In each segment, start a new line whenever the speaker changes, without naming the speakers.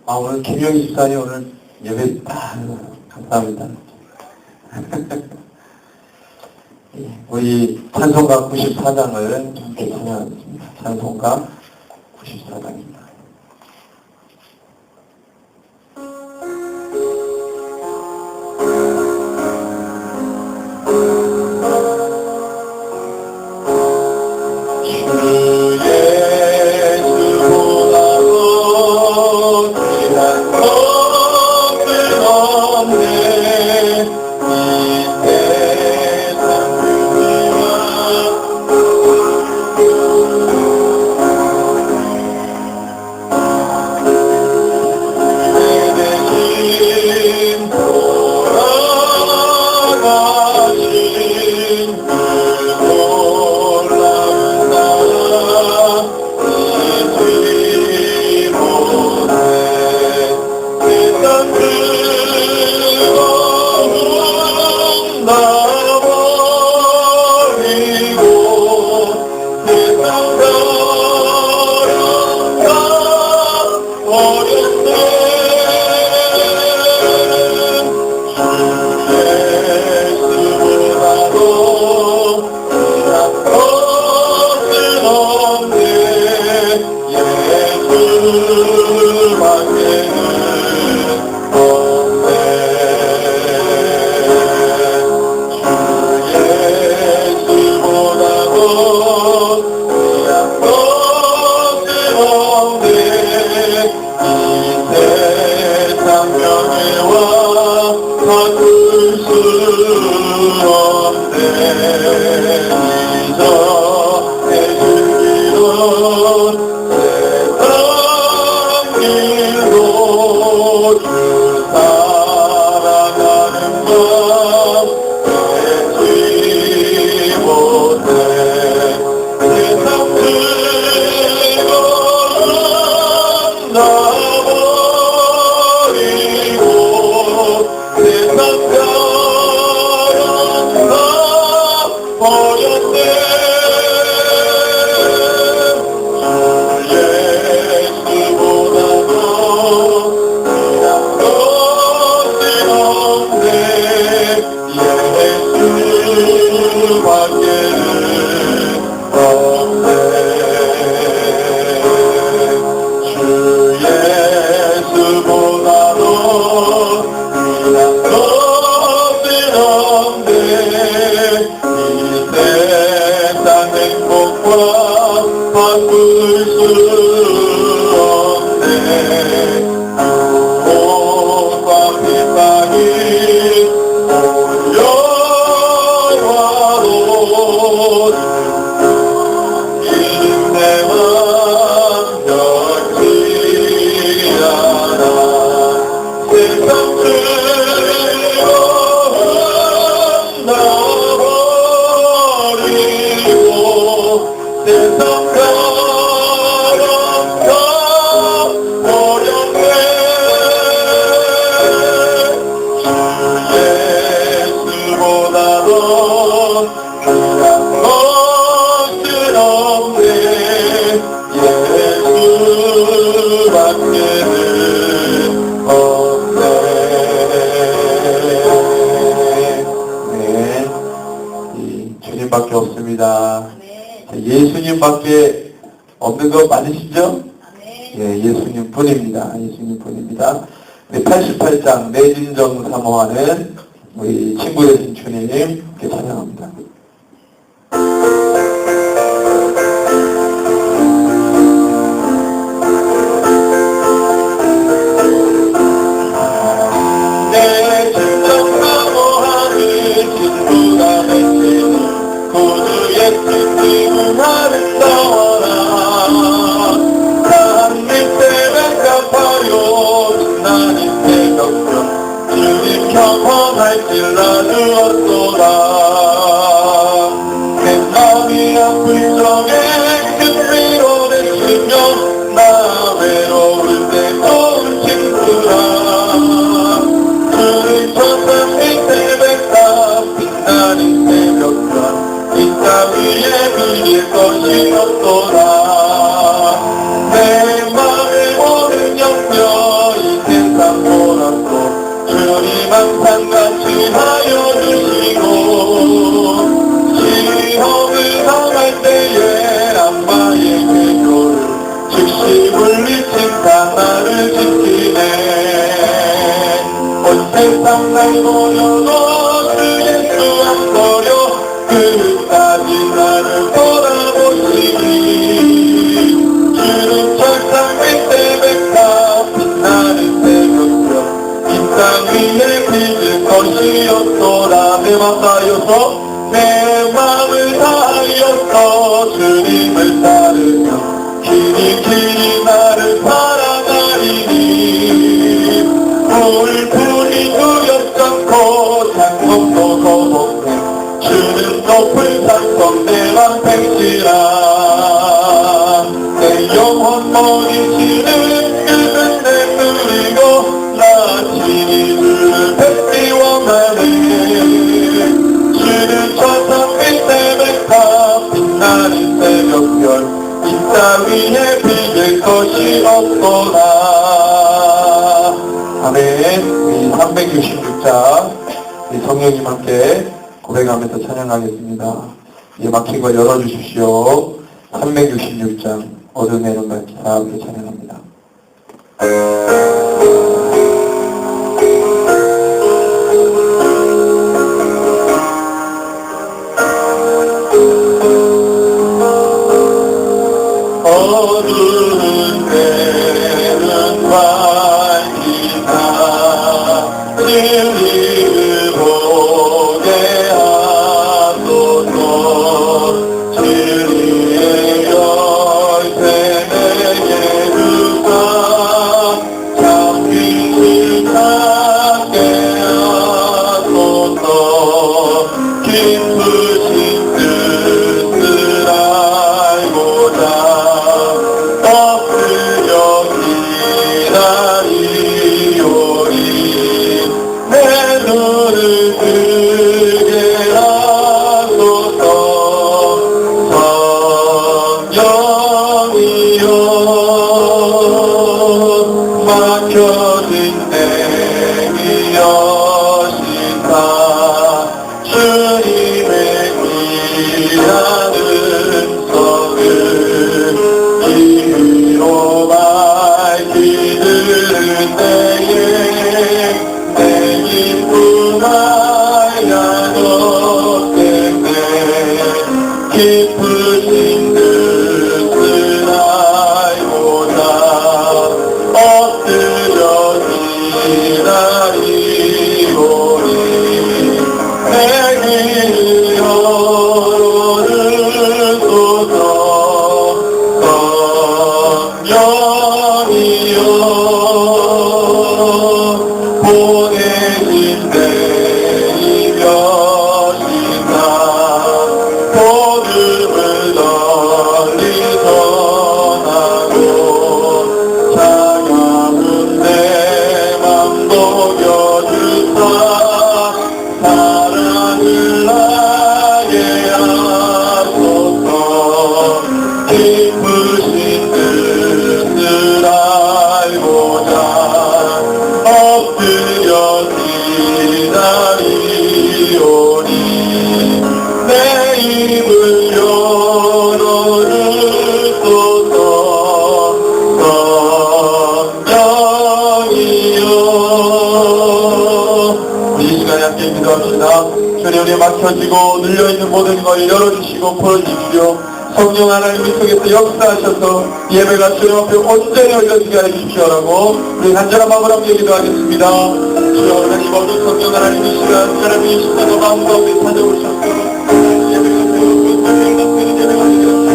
오늘 김영희 집사님 오늘 예배 감사합니다. 우리 찬송가 94장을 함께 찬양하겠습니다. 찬송가 94장입니다. 주님밖에 없습니다. 예수님밖에 없는 거 맞으시죠? 예, 예수님 뿐입니다. 예수님 뿐입니다. 88장 내진정 사모하는 우리 친구 되신 주님 이렇게 찬양합니다.
것이 없도다. 내 맘을 모든 염려
항상같이 하여 주시고 시험을 당할 때에 악마의 괴교를 즉시 물리친다 나를 지키네. 온 세상 날 보여도 그 예수 안 버려 끝까지 나를 돌아보시니 주는 철상 밑에 백합 빛나는 새벽별 이 땅 위에 빚을 것이 없도다. 내 맘 다하여서 내 맘을 다하여서 주님을 따르며 길이 나를 살아가리니 불불이 두렵잖고 장성도 거복해 주는 높은 산성 내 맘 팽지라. 내 영혼 먹이시는 그는 내 누리고 나 진리를 뵙기 원하네. 주는 천상 밑에 백합 빛나는 새벽별 이 땅 위에 빚을 것이 없도다. 아멘. 우리 366장 우리 성령님 함께 고백하면서 찬양하겠습니다. 이 막힌 거 열어주십시오. 366장 어둠의 눈을 다 함께 찬양합니다. 어두운 데는 밝히다 진리를 보게 하소서. 진리의 열쇠 내게 주사 참빛을 찾게 하소서. 기쁘신 뜻을 알고자 내 눈을 뜨게 하소서. 성령이여 막혀진 내 여신사 주님의 귀한 음성을 귀로 밝히 들을 때에 내 기쁨 알려줘 때문에 기쁘신 뜻을 알고자 엎드려 기다리오니 내 길을 열어주소서. 성령이여 보내신 내 이별이나 복음을 널리 전하고 차가운 내 맘 녹여주사 사랑을 나게 하소서. 기쁘신 뜻을 알고자 엎드려 기다리오니 내 입을 열어주소서. 성령이여 이 시간에 함께 기도합시다. 주님 우리 막혀지고 눌려있는 모든 걸 열어주시고 풀어주십시오. 성령 하나님 속에서 역사하셔서 예배가 주님 앞에 온전히 올려지게 해주십시오라고 우리 간절한 마음으로 함께 기도하겠습니다. 주여 하나님 모든 성령 하나님 이 시간 하나님의 십자가 마음 가운데 찾아오셔서 예배가 되었고 예배가 되었고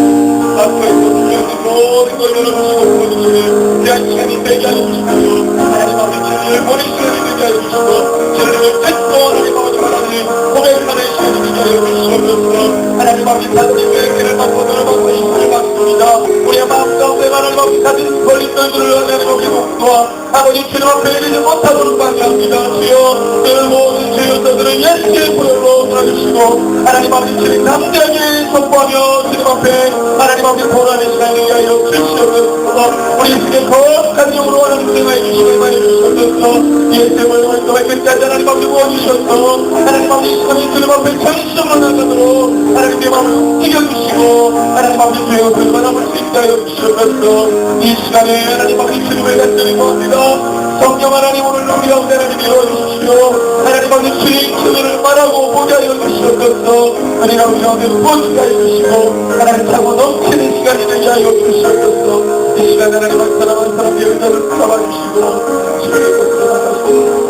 앞에서 눌려있는 모든 걸 열어주시고 풀어주시니 귀한 시간이 되게 해주시고요. 하나님 앞에 진리를 보는 시간이 되게 해주시고 진리를 듣고 하나님 아버지 하나님 고백하는 시간이 되게 해주시옵소서. 하나님 아버지 하나님의 길을 받고 들어받고 싶음을 받습니다. 우리의 마음 가운데 하나님 아버지 가진 걸림돌들을 하나님 아버지 목도와 아버지 주님 앞에 이르지 못하도록 방해합니다. 주여 그 모든 죄인들을 예수의 보혈로 들어주시고 하나님 아버지 주님 담대하게 선포하며 주님 앞에 하나님 아버지 보라는 시간을 위하여 주시옵소서. 우리 예수의 거룩한 영으로 하나님께 해주시고 해주셨소. 예수의 오랫동안 끝까지 하나님 아버지 모아주셨소. 하나님 아버지 시간이 주님 앞에 전심으로 나가도록 하나님께 마음을 움직여주시고 하나님 아버지 주의 것을 바라볼 수 있다 하여 주셨소. 이 시간에 하나님 아버지 주님을 간절히 구합니다. 성령 하나님 오늘 우리 가운데 하나님 이루어주십시오. 하나님 아버지 주님 주님을 말하고 보게 하여 주시옵소서. 하나님 아버지 가운데 무엇을 하여 주시고 하나님 차고 넘치는 시간이 되게 하여 주시옵소서. 이 시간에 하나님 한 사람 한 사람의 의자를 잡아주시고 주님의 것을 나가시옵소서.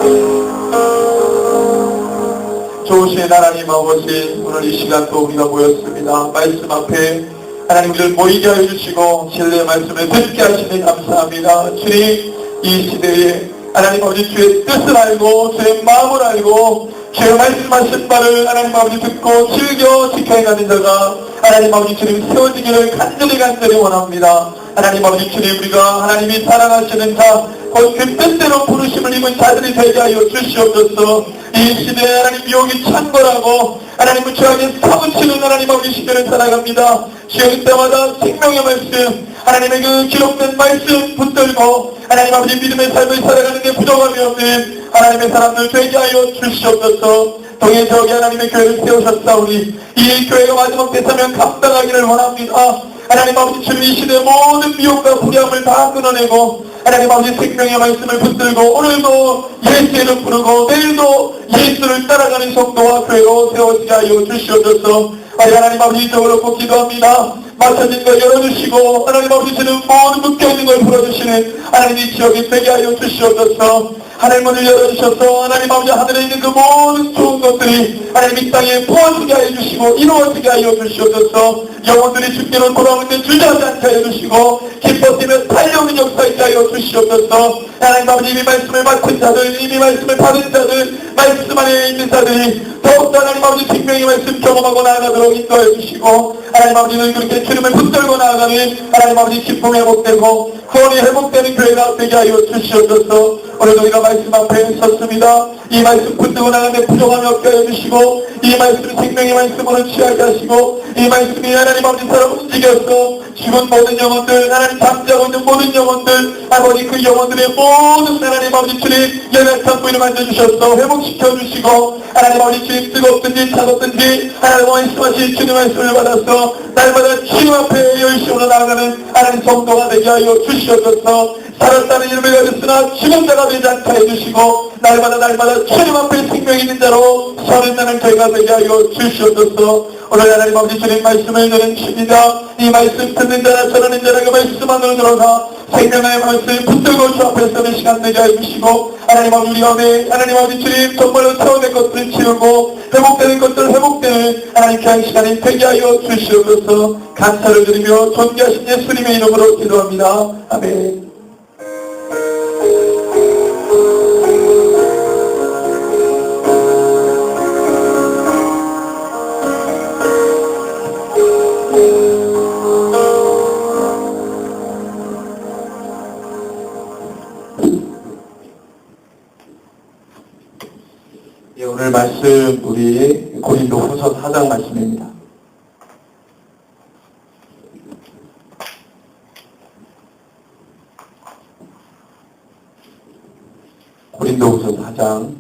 좋으신 하나님 아버지, 오늘 이 시간 또 우리가 모였습니다. 말씀 앞에 하나님 우리를 모이게 하여 주시고 진리의 말씀을 듣게 하시니 감사합니다. 주님, 이 시대에 하나님 아버지 주의 뜻을 알고 주의 마음을 알고 주의 말씀하신 바를 하나님 아버지 듣고 즐겨 지켜가는 자가 하나님 아버지 주님 세워지기를 간절히 원합니다. 하나님 아버지 주님, 우리가 하나님이 사랑하시는 자, 곧 그 뜻대로 부르심을 입은 자들이 되게 하여 주시옵소서. 이 시대에 하나님 미혹이 창궐하고 하나님을 죄악에 사무치는 하나님 아버지 시대를 살아갑니다. 주여 때마다 생명의 말씀, 하나님의 그 기록된 말씀 붙들고 하나님 아버지 믿음의 삶을 살아가는 데 부족함이 없는 하나님의 사람들 되게 하여 주시옵소서. 동해 저기 하나님의 교회를 세우셨사오니 이 교회가 마지막 때사면 감당하기를 원합니다. 하나님 아버지 주님, 이 시대의 모든 미혹과 불의함을 다 끊어내고 하나님 아버지 생명의 말씀을 붙들고 오늘도 예수 이름 부르고 내일도 예수를 따라가는 성도와 교회로 세워지게 하여 주시옵소서. 하나님 아버지 이쪽으로 꼭 기도합니다. 막혀진 걸 열어주시고 하나님 아버지 주는 모든 묶여있는 걸 풀어주시는 하나님 이 지역이 되게 하여 주시옵소서. 하늘 문을 열어주셔서 하나님 아버지 하늘에 있는 그 모든 좋은 것들이 하나님 이 땅에 부어지게 하여 주시고 이루어지게 하여 주시옵소서. 영혼들이 죽기로 돌아오는데 주저하지 않게 하여 주시고 기뻐지며 달려오는 역사 있게 하여 주시옵소서. 하나님 아버지 이미 말씀을 맡은 자들, 이미 말씀을 받은 자들, 말씀 안에 있는 자들이 더욱더 하나님 아버지 생명의 말씀 경험하고 나아가도록 인도해 주시고 하나님 아버지 늘 그렇게 주님을 붙들고 나아가는 하나님 아버지 기쁨이 회복되고 구원이 회복되는 교회가 되게 하여 주시옵소서. 오늘도 우리가 말씀 앞에 섰습니다. 이 말씀 붙들고 나가는데 부족함이 없게 하여 주시고 이 말씀이 생명의 말씀으로 취하게 하시고 이 말씀이 하나님 아버지 사람 움직여서 죽은 모든 영혼들, 하나님 잠자고 있는 모든 영혼들, 아버지 그 영혼들의 모든 하나님 아버지 주님 연약한 부위를 만져주셔서 회복시켜 주시고 하나님 아버지 주님 뜨겁든지 차갑든지 하나님 말씀하신 주님 말씀을 받아서 날마다 주님 앞에 열심으로 나아가는 하나님 성도가 되게 하여 주시옵소서. 살았다는 이름을 가졌으나 죽은 자가 되지 않게 해주시고 날마다 주님 앞에 생명이 있는 자로 서는 나는 교회가 되게 하여 주시옵소서. 오늘 하나님 아버지 주님 말씀을 드리는 주입니다. 이 말씀 듣는 자나 전하는 자나 그 말씀 안으로 들어가 생명의 말씀 붙들고 주 앞에 서는 시간 되게 해주시고 하나님 아버지 우리 가운데 하나님 아버지 주님 정말로 채워낸 것들을 치우고 회복되는 것들을 회복되는 하나님 귀한 시간이 되게 하여 주시옵소서. 감사를 드리며 존귀하신 예수님의 이름으로 기도합니다. 아멘. 오늘 말씀 우리 고린도후서 4장 말씀입니다. 고린도후서 4장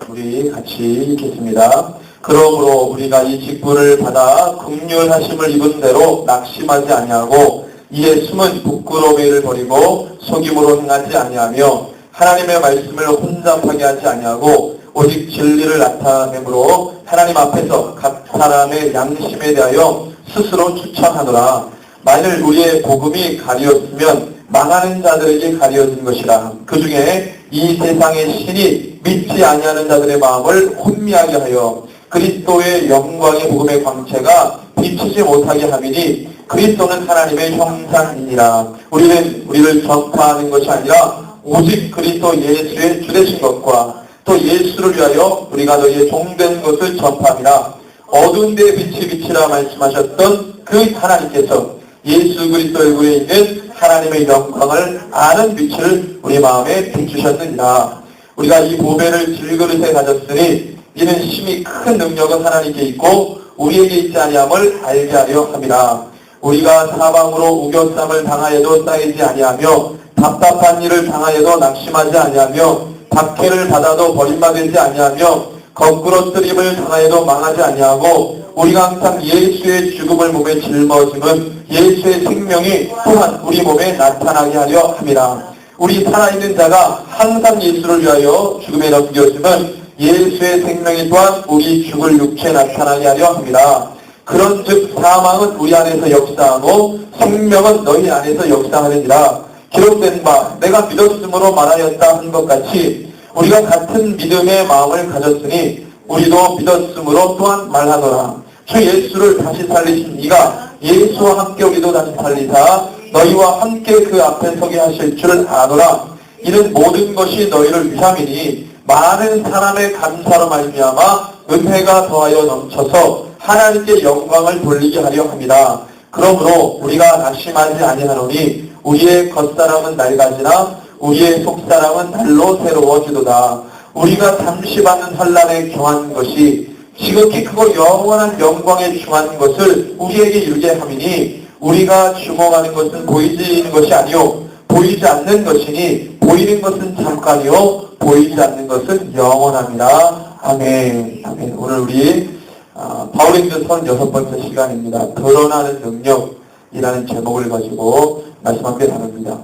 우리 같이 읽겠습니다. 그러므로 우리가 이 직분을 받아 긍휼하심을 입은 대로 낙심하지 아니하고 이에 숨은 부끄러움의 일을 버리고 속임으로 행하지 아니하며 하나님의 말씀을 혼잡하게 하지 아니하고 오직 진리를 나타내므로 하나님 앞에서 각 사람의 양심에 대하여 스스로 추천하노라. 만일 우리의 복음이 가리었으면 망하는 자들에게 가리어진 것이라. 그 중에 이 세상의 신이 믿지 아니하는 자들의 마음을 혼미하게 하여 그리스도의 영광의 복음의 광채가 비치지 못하게 함이니 그리스도는 하나님의 형상이니라. 우리를 전파하는 것이 아니라 오직 그리스도 예수의 주되신 것과 또 예수를 위하여 우리가 너희의 종된 것을 전파하니라. 어두운 데에 빛이 비치라 말씀하셨던 그 하나님께서 예수 그리스도 얼굴에 있는 하나님의 영광을 아는 빛을 우리 마음에 비추셨느니라. 우리가 이 보배를 질그릇에 가졌으니 이는 심히 큰 능력은 하나님께 있고 우리에게 있지 아니함을 알게 하려 함이라. 우리가 사방으로 우겨쌈을 당하여도 쌓이지 아니하며 답답한 일을 당하여도 낙심하지 아니하며 박해를 받아도 버림받지 아니하며 거꾸로 뜨림을 당하여도 망하지 아니하고 우리가 항상 예수의 죽음을 몸에 짊어짐은 예수의 생명이 또한 우리 몸에 나타나게 하려 함이라. 우리 살아있는 자가 항상 예수를 위하여 죽음에 넘겨짐은 예수의 생명이 또한 우리 죽을 육체에 나타나게 하려 합니다. 그런즉 사망은 우리 안에서 역사하고 생명은 너희 안에서 역사하느니라. 기록된 바 내가 믿었으므로 말하였다 한 것 같이 우리가 같은 믿음의 마음을 가졌으니 우리도 믿었으므로 또한 말하노라. 주 예수를 다시 살리신 이가 예수와 함께 우리도 다시 살리사 너희와 함께 그 앞에 서게 하실 줄 아노라. 이는 모든 것이 너희를 위함이니 많은 사람의 감사로 말미암아 은혜가 더하여 넘쳐서 하나님께 영광을 돌리게 하려 합니다. 그러므로 우리가 낙심하지 아니하노니 우리의 겉사람은 낡아지나 우리의 속사람은 날로 새로워지도다. 우리가 잠시 받는 환난에 경한 것이 지극히 크고 영원한 영광에 중한 것을 우리에게 이루게 함이니 우리가 주목하는 것은 보이지는 것이 아니요 보이지 않는 것이니 보이는 것은 잠깐이요 보이지 않는 것은 영원합니다. 아멘. 아멘. 오늘 우리 바울행전 36번째 시간입니다. 드러나는 능력이라는 제목을 가지고 말씀 함께 나눕니다.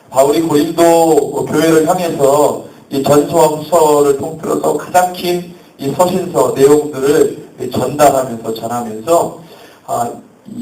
바울이 고린도 교회를 향해서 이 전서와 후서를 통틀어서 가장 긴 이 서신서 내용들을 전달하면서 전하면서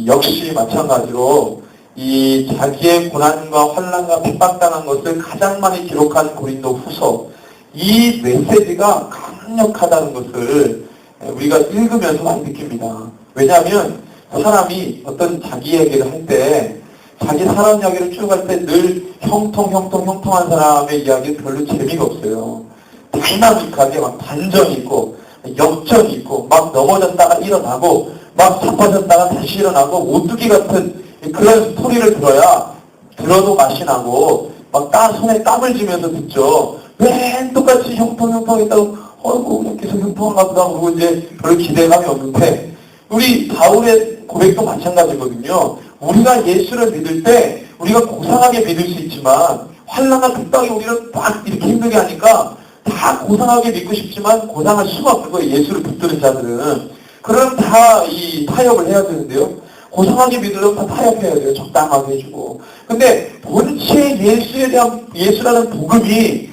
역시 마찬가지로 이 자기의 고난과 환난과 핍박당한 것을 가장 많이 기록한 고린도 후서 이 메시지가 강력하다는 것을 우리가 읽으면서 많이 느낍니다. 왜냐하면 사람이 어떤 자기 얘기를 할 때 자기 사람 이야기를 쭉 할 때 늘 형통한 사람의 이야기는 별로 재미가 없어요. 다이나믹하게 막 반전이 있고 역전이 있고 막 넘어졌다가 일어나고 막 자빠졌다가 다시 일어나고 오뚜기 같은 그런 스토리를 들어야 들어도 맛이 나고 막 손에 땀을 쥐면서 듣죠. 왜 똑같이 형통했다고 그냥 계속 형통한가 보다 그러고 이제 별 기대감이 없는데 우리 바울의 고백도 마찬가지거든요. 우리가 예수를 믿을 때 우리가 고상하게 믿을 수 있지만 환난과 핍박이 우리를 막 이렇게 힘들게 하니까 다 고상하게 믿고 싶지만 고상할 수가 없는 거예요. 예수를 붙드는 자들은. 그럼 다 이 타협을 해야 되는데요. 고상하게 믿으려면 다 타협해야 돼요. 적당하게 해주고. 근데 본체 예수라는 복음이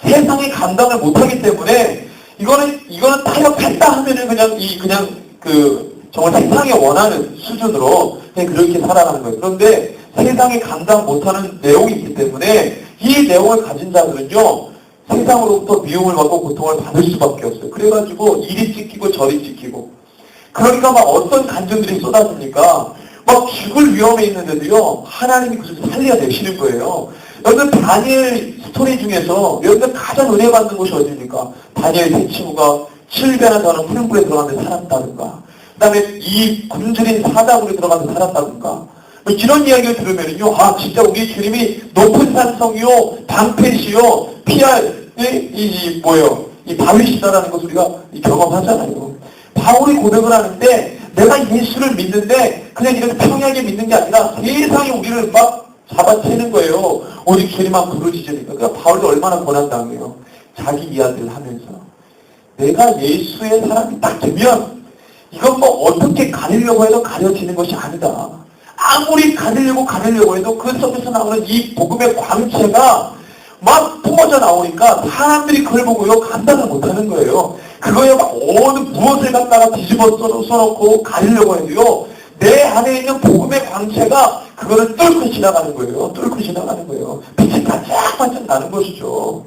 세상에 감당을 못하기 때문에 이거는 타협했다 하면은 그냥 정말 세상이 원하는 수준으로 그냥 그렇게 살아가는 거예요. 그런데 세상이 감당 못하는 내용이 있기 때문에 이 내용을 가진 자들은요, 세상으로부터 미움을 받고 고통을 받을 수밖에 없어요. 그래가지고 이리 찢기고 저리 찢기고. 그러니까 막 어떤 간증들이 쏟아집니까? 막 죽을 위험에 있는데도요, 하나님이 그것을 살려내시는 거예요. 여러분 다니엘 스토리 중에서 여러분 가장 은혜 받는 곳이 어디입니까? 다니엘 세 친구가 7배나 더는 푸른 불에 들어가는데 살았다든가, 그 다음에 이 굶주린 사다구리 들어가서 살았다든가, 이런 이야기를 들으면요, 진짜 우리 주님이 높은 산성이요, 방패시요, 피할 이 바위시다라는 것을 우리가 경험하잖아요. 바울이 고백을 하는데 내가 예수를 믿는데 그냥 이렇게 평양하게 믿는 게 아니라 세상이 우리를 막 잡아채는 거예요. 오직 주님만 부르짖으니까. 그러니까 바울이 얼마나 고난당해요. 자기 이야기를 하면서. 내가 예수의 사람이 딱 되면 이건 뭐 어떻게 가리려고 해도 가려지는 것이 아니다. 아무리 가리려고 해도 그 속에서 나오는 이 복음의 광채가 막 뿜어져 나오니까 사람들이 그걸 보고요, 감당을 못하는 거예요. 그거에 막 무엇을 갖다가 뒤집어 써놓고 가리려고 해도요, 내 안에 있는 복음의 광채가 그거를 뚫고 지나가는 거예요. 빛이 반짝반짝 나는 것이죠.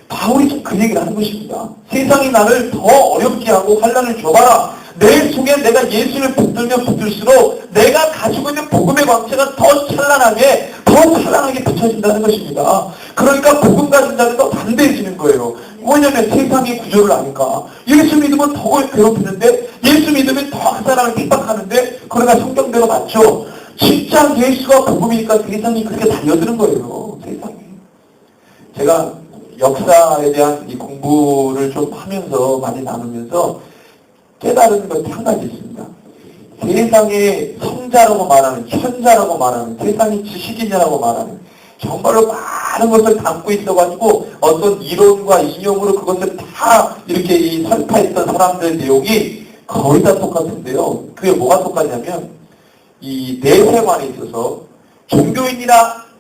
바울이 좀 그 얘기를 하는 것입니다. 세상이 나를 더 어렵게 하고 환난을 줘봐라. 내 속에 내가 예수를 붙들면 붙들수록 내가 가지고 있는 복음의 광채가 더 찬란하게 비춰진다는 것입니다. 그러니까 복음 가진 자는 더 담대해지는 거예요. 뭐냐면 세상의 구조를 아니까. 예수 믿으면 더 괴롭히는데, 예수 믿으면 더 그 사람을 핍박하는데, 그러나 성경대로 맞죠? 진짜 예수가 복음이니까 세상이 그렇게 달려드는 거예요. 세상이. 제가 역사에 대한 이 공부를 좀 하면서 많이 나누면서 깨달은 것이 한 가지 있습니다. 세상의 성자라고 말하는, 천자라고 말하는, 세상의 지식인이라고 말하는 정말로 많은 것을 담고 있어가지고 어떤 이론과 인용으로 그것을 다 이렇게 이 설파했던 사람들 내용이 거의 다 똑같은데요. 그게 뭐가 똑같냐면 이 내세관에 있어서 종교인은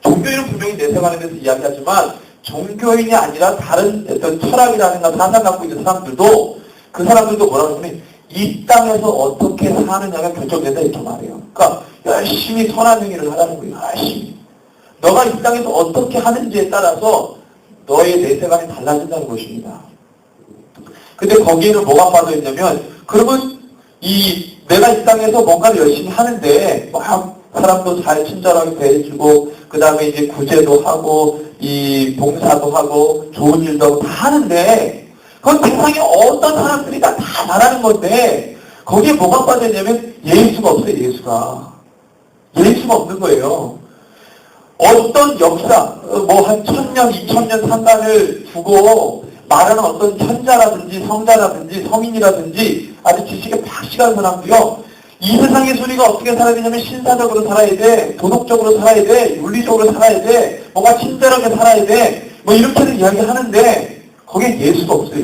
분명히 내세관에 대해서 이야기하지만 종교인이 아니라 다른 어떤 철학이라든가 사상 갖고 있는 사람들도 그 사람들도 뭐라고 하면 이 땅에서 어떻게 사느냐가 결정된다 이렇게 말해요. 그러니까 열심히 선한 행위를 하라는 거예요. 열심히. 너가 이 땅에서 어떻게 하는지에 따라서 너의 내세관이 달라진다는 것입니다. 근데 거기에는 뭐가 빠져있냐면 그러면 내가 이 땅에서 뭔가를 열심히 하는데 막 사람도 잘 친절하게 대해주고 그 다음에 이제 구제도 하고 이 봉사도 하고 좋은 일도 하고 다 하는데 그건 세상에 어떤 사람들이 다 말하는 건데 거기에 뭐가 빠져있냐면 예수가 없어요. 예수가 없는 거예요. 어떤 역사, 뭐 한 1000년, 2000년 상간을 두고 말하는 어떤 천자라든지 성자라든지 성인이라든지 아주 지식에 박식한 사람도요. 이 세상의 소리가 어떻게 살아야 되냐면 신사적으로 살아야 돼, 도덕적으로 살아야 돼, 윤리적으로 살아야 돼, 뭔가 친절하게 살아야 돼, 뭐 이렇게는 이야기하는데 거기에 예수가 없어요.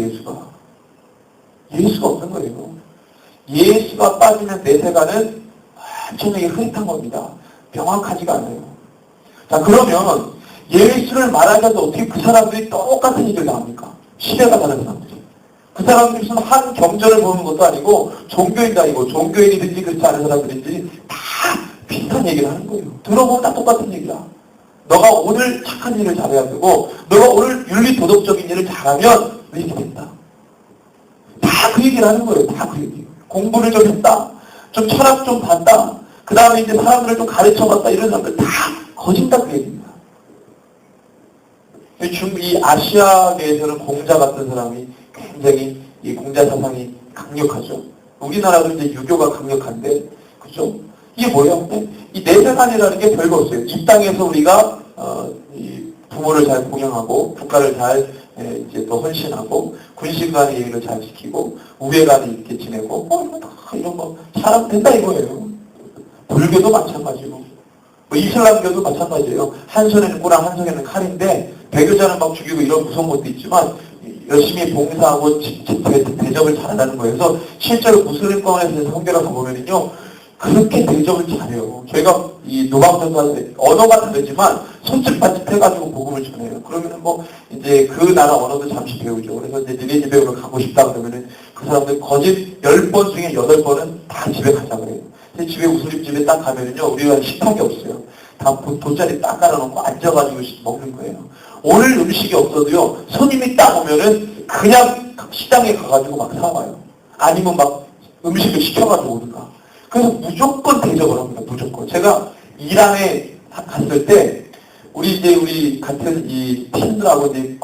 예수가 없는 거예요. 예수가 빠지면 내세가는 완전히 흐릿한 겁니다. 명확하지가 않아요. 자, 그러면 예수를 말하면서 어떻게 그 사람들이 똑같은 얘기를 나옵니까? 시대가 다른 사람들이. 그 사람들이 무슨 한 경전을 보는 것도 아니고 종교인도 아니고 종교인이든지 그렇지 않은 사람들인지 다 비슷한 얘기를 하는 거예요. 들어보면 다 똑같은 얘기야. 너가 오늘 착한 일을 잘해야 되고 너가 오늘 윤리 도덕적인 일을 잘하면 이렇게 된다. 다 그 얘기를 하는 거예요. 다 그 얘기. 공부를 좀 했다. 좀 철학 좀 봤다. 그 다음에 이제 사람들을 좀 가르쳐봤다. 이런 사람들 다 거짓다 그 얘기입니다. 이 아시아계에서는 공자 같은 사람이 굉장히 이 공자 사상이 강력하죠. 우리나라도 이제 유교가 강력한데, 그죠? 이게 뭐예요? 이 내세관이라는 게 별거 없어요. 이 땅에서 우리가 이 부모를 잘 공양하고 국가를 잘 이제 또 헌신하고 군신간의 예의를 잘 지키고 우애간에 있게 지내고 이런 거 사람 된다 이거예요. 불교도 마찬가지고. 이슬람교도 마찬가지예요. 한 손에는 꼬랑 한 손에는 칼인데 배교자는 막 죽이고 이런 무서운 것도 있지만 열심히 봉사하고 대접을 잘한다는 거예요. 그래서 실제로 무슬림권에서 선교를 가보면요 그렇게 대접을 잘해요. 저희가 이 노방전과는 언어가 다르지만 손짓발짓 해가지고 복음을 전해요. 그러면은 뭐 이제 그 나라 언어도 잠시 배우죠. 그래서 이제 니네 집에 오늘 가고 싶다 그러면은 그 사람들 거짓 10번 중에 8번은 다 집에 가자 그래요. 근데 집에 무슬림 집에 딱 가면은요 우리가 식탁이 없어요. 다 돗자리 딱 깔아놓고 앉아가지고 먹는 거예요. 오늘 음식이 없어도요 손님이 딱 오면은 그냥 시장에 가가지고 막 사와요. 아니면 막 음식을 시켜가지고 오든가. 그래서 무조건 대접을 합니다. 무조건. 제가 이란에 갔을 때 우리 같은 이 팀들하고 이제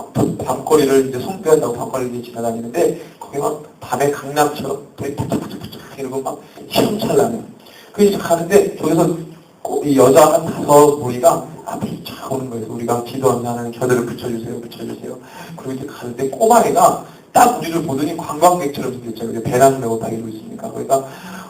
밤거리를 이제 송배한다고 밤거리를 지나다니는데 거기 막 밤에 강남처럼 불이 부쩍부쩍 이러고 막 시험찰나요. 그래서 가는데 저기서 이 여자 한 5무리가 앞에 쫙 오는 거예요. 우리가 기도하면 겨드를 붙여주세요. 그리고 이제 가는데 꼬마애가 딱 우리를 보더니 관광객처럼 생겼죠. 배낭 메고 다니고 있으니까. 그러니까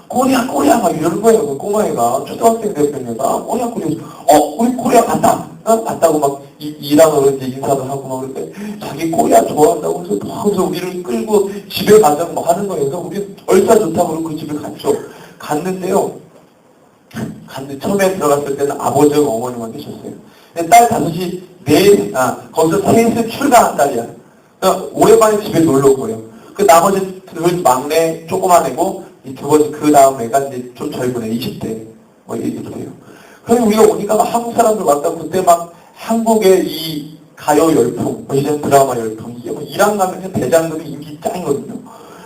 코리아 막 이러는 거예요. 그 꼬마애가 초등학생 대표님가 코리아 우리 코리아 갔다. 갔다고 막 이란어로 이제 인사도 하고 막 그러는데 자기 코리아 좋아한다고 해서 거기서 우리를 끌고 집에 가자고 막 하는 거예요. 그래서 우리 얼싸 좋다고 그러고 그 집에 갔죠. 갔는데요. 처음에 들어갔을 때는 아버지와 어머니만 계셨어요. 딸 5이 거기서 셋을 출가한 딸이야. 그러니까 오랜만에 집에 놀러 온 거예요. 그 나머지 둘 막내 조그만 애고 두 번째 그 다음 애가 이제 좀 젊은 애 20대 뭐 이렇게 돼요. 그래서 우리가 오니까 막 한국 사람들 왔다고 그때 막 한국의 이 가요 열풍, 이제 드라마 열풍 이게 뭐 이란 가면 대장금이 인기 짱이거든요.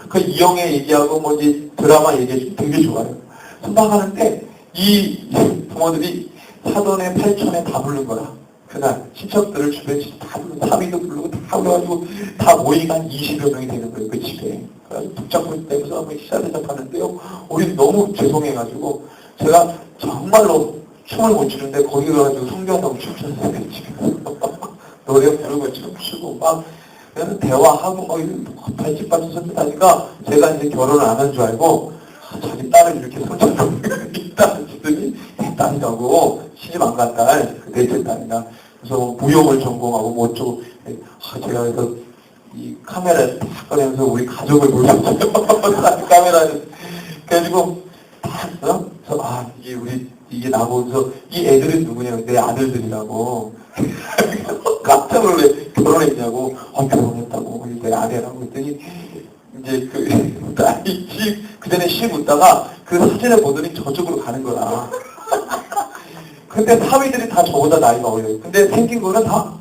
그 이영애 얘기하고 뭐 이제 드라마 얘기 되게 좋아요. 선박하는데 이 부모들이 사돈에 8촌에 다 부른 거야. 그날 친척들을 주변에 다 부르고 사비도 부르고 다 불러가지고 다 모이가 한 20여 명이 되는 거예요. 그 집에. 그래서 북적북적 되면서 한번 시사대접하는데요. 우리 너무 죄송해가지고 제가 정말로 춤을 못 추는데 거기 가가지고 성경하고 춤추는 사람이 집에 노래 부르고 춤추고 막 그래서 대화하고 발집 받쳐서 하니까 제가 이제 결혼을 안 한 줄 알고 자기 딸을 이렇게 손잡고 있다 했더니 딸이라고 시집 안 간 딸, 넷째 딸이다. 그래서 무용을 전공하고 뭐 어쩌고 제가 그래서 이 카메라를 딱 꺼내면서 우리 가족을 보여줬어요. 카메라를. 그래가지고 딱 그래서 이게 나고 그래서 이 애들은 누구냐 내 아들들이라고. 깜짝 놀래 결혼했냐고. 결혼했다고. 내 아내라고 했더니 이제 그 딸이 그 전에 씩 웃다가 그 사진을 보더니 저쪽으로 가는 거야. 근데 사위들이 다 저보다 나이가 어려요. 근데 생긴 거는 다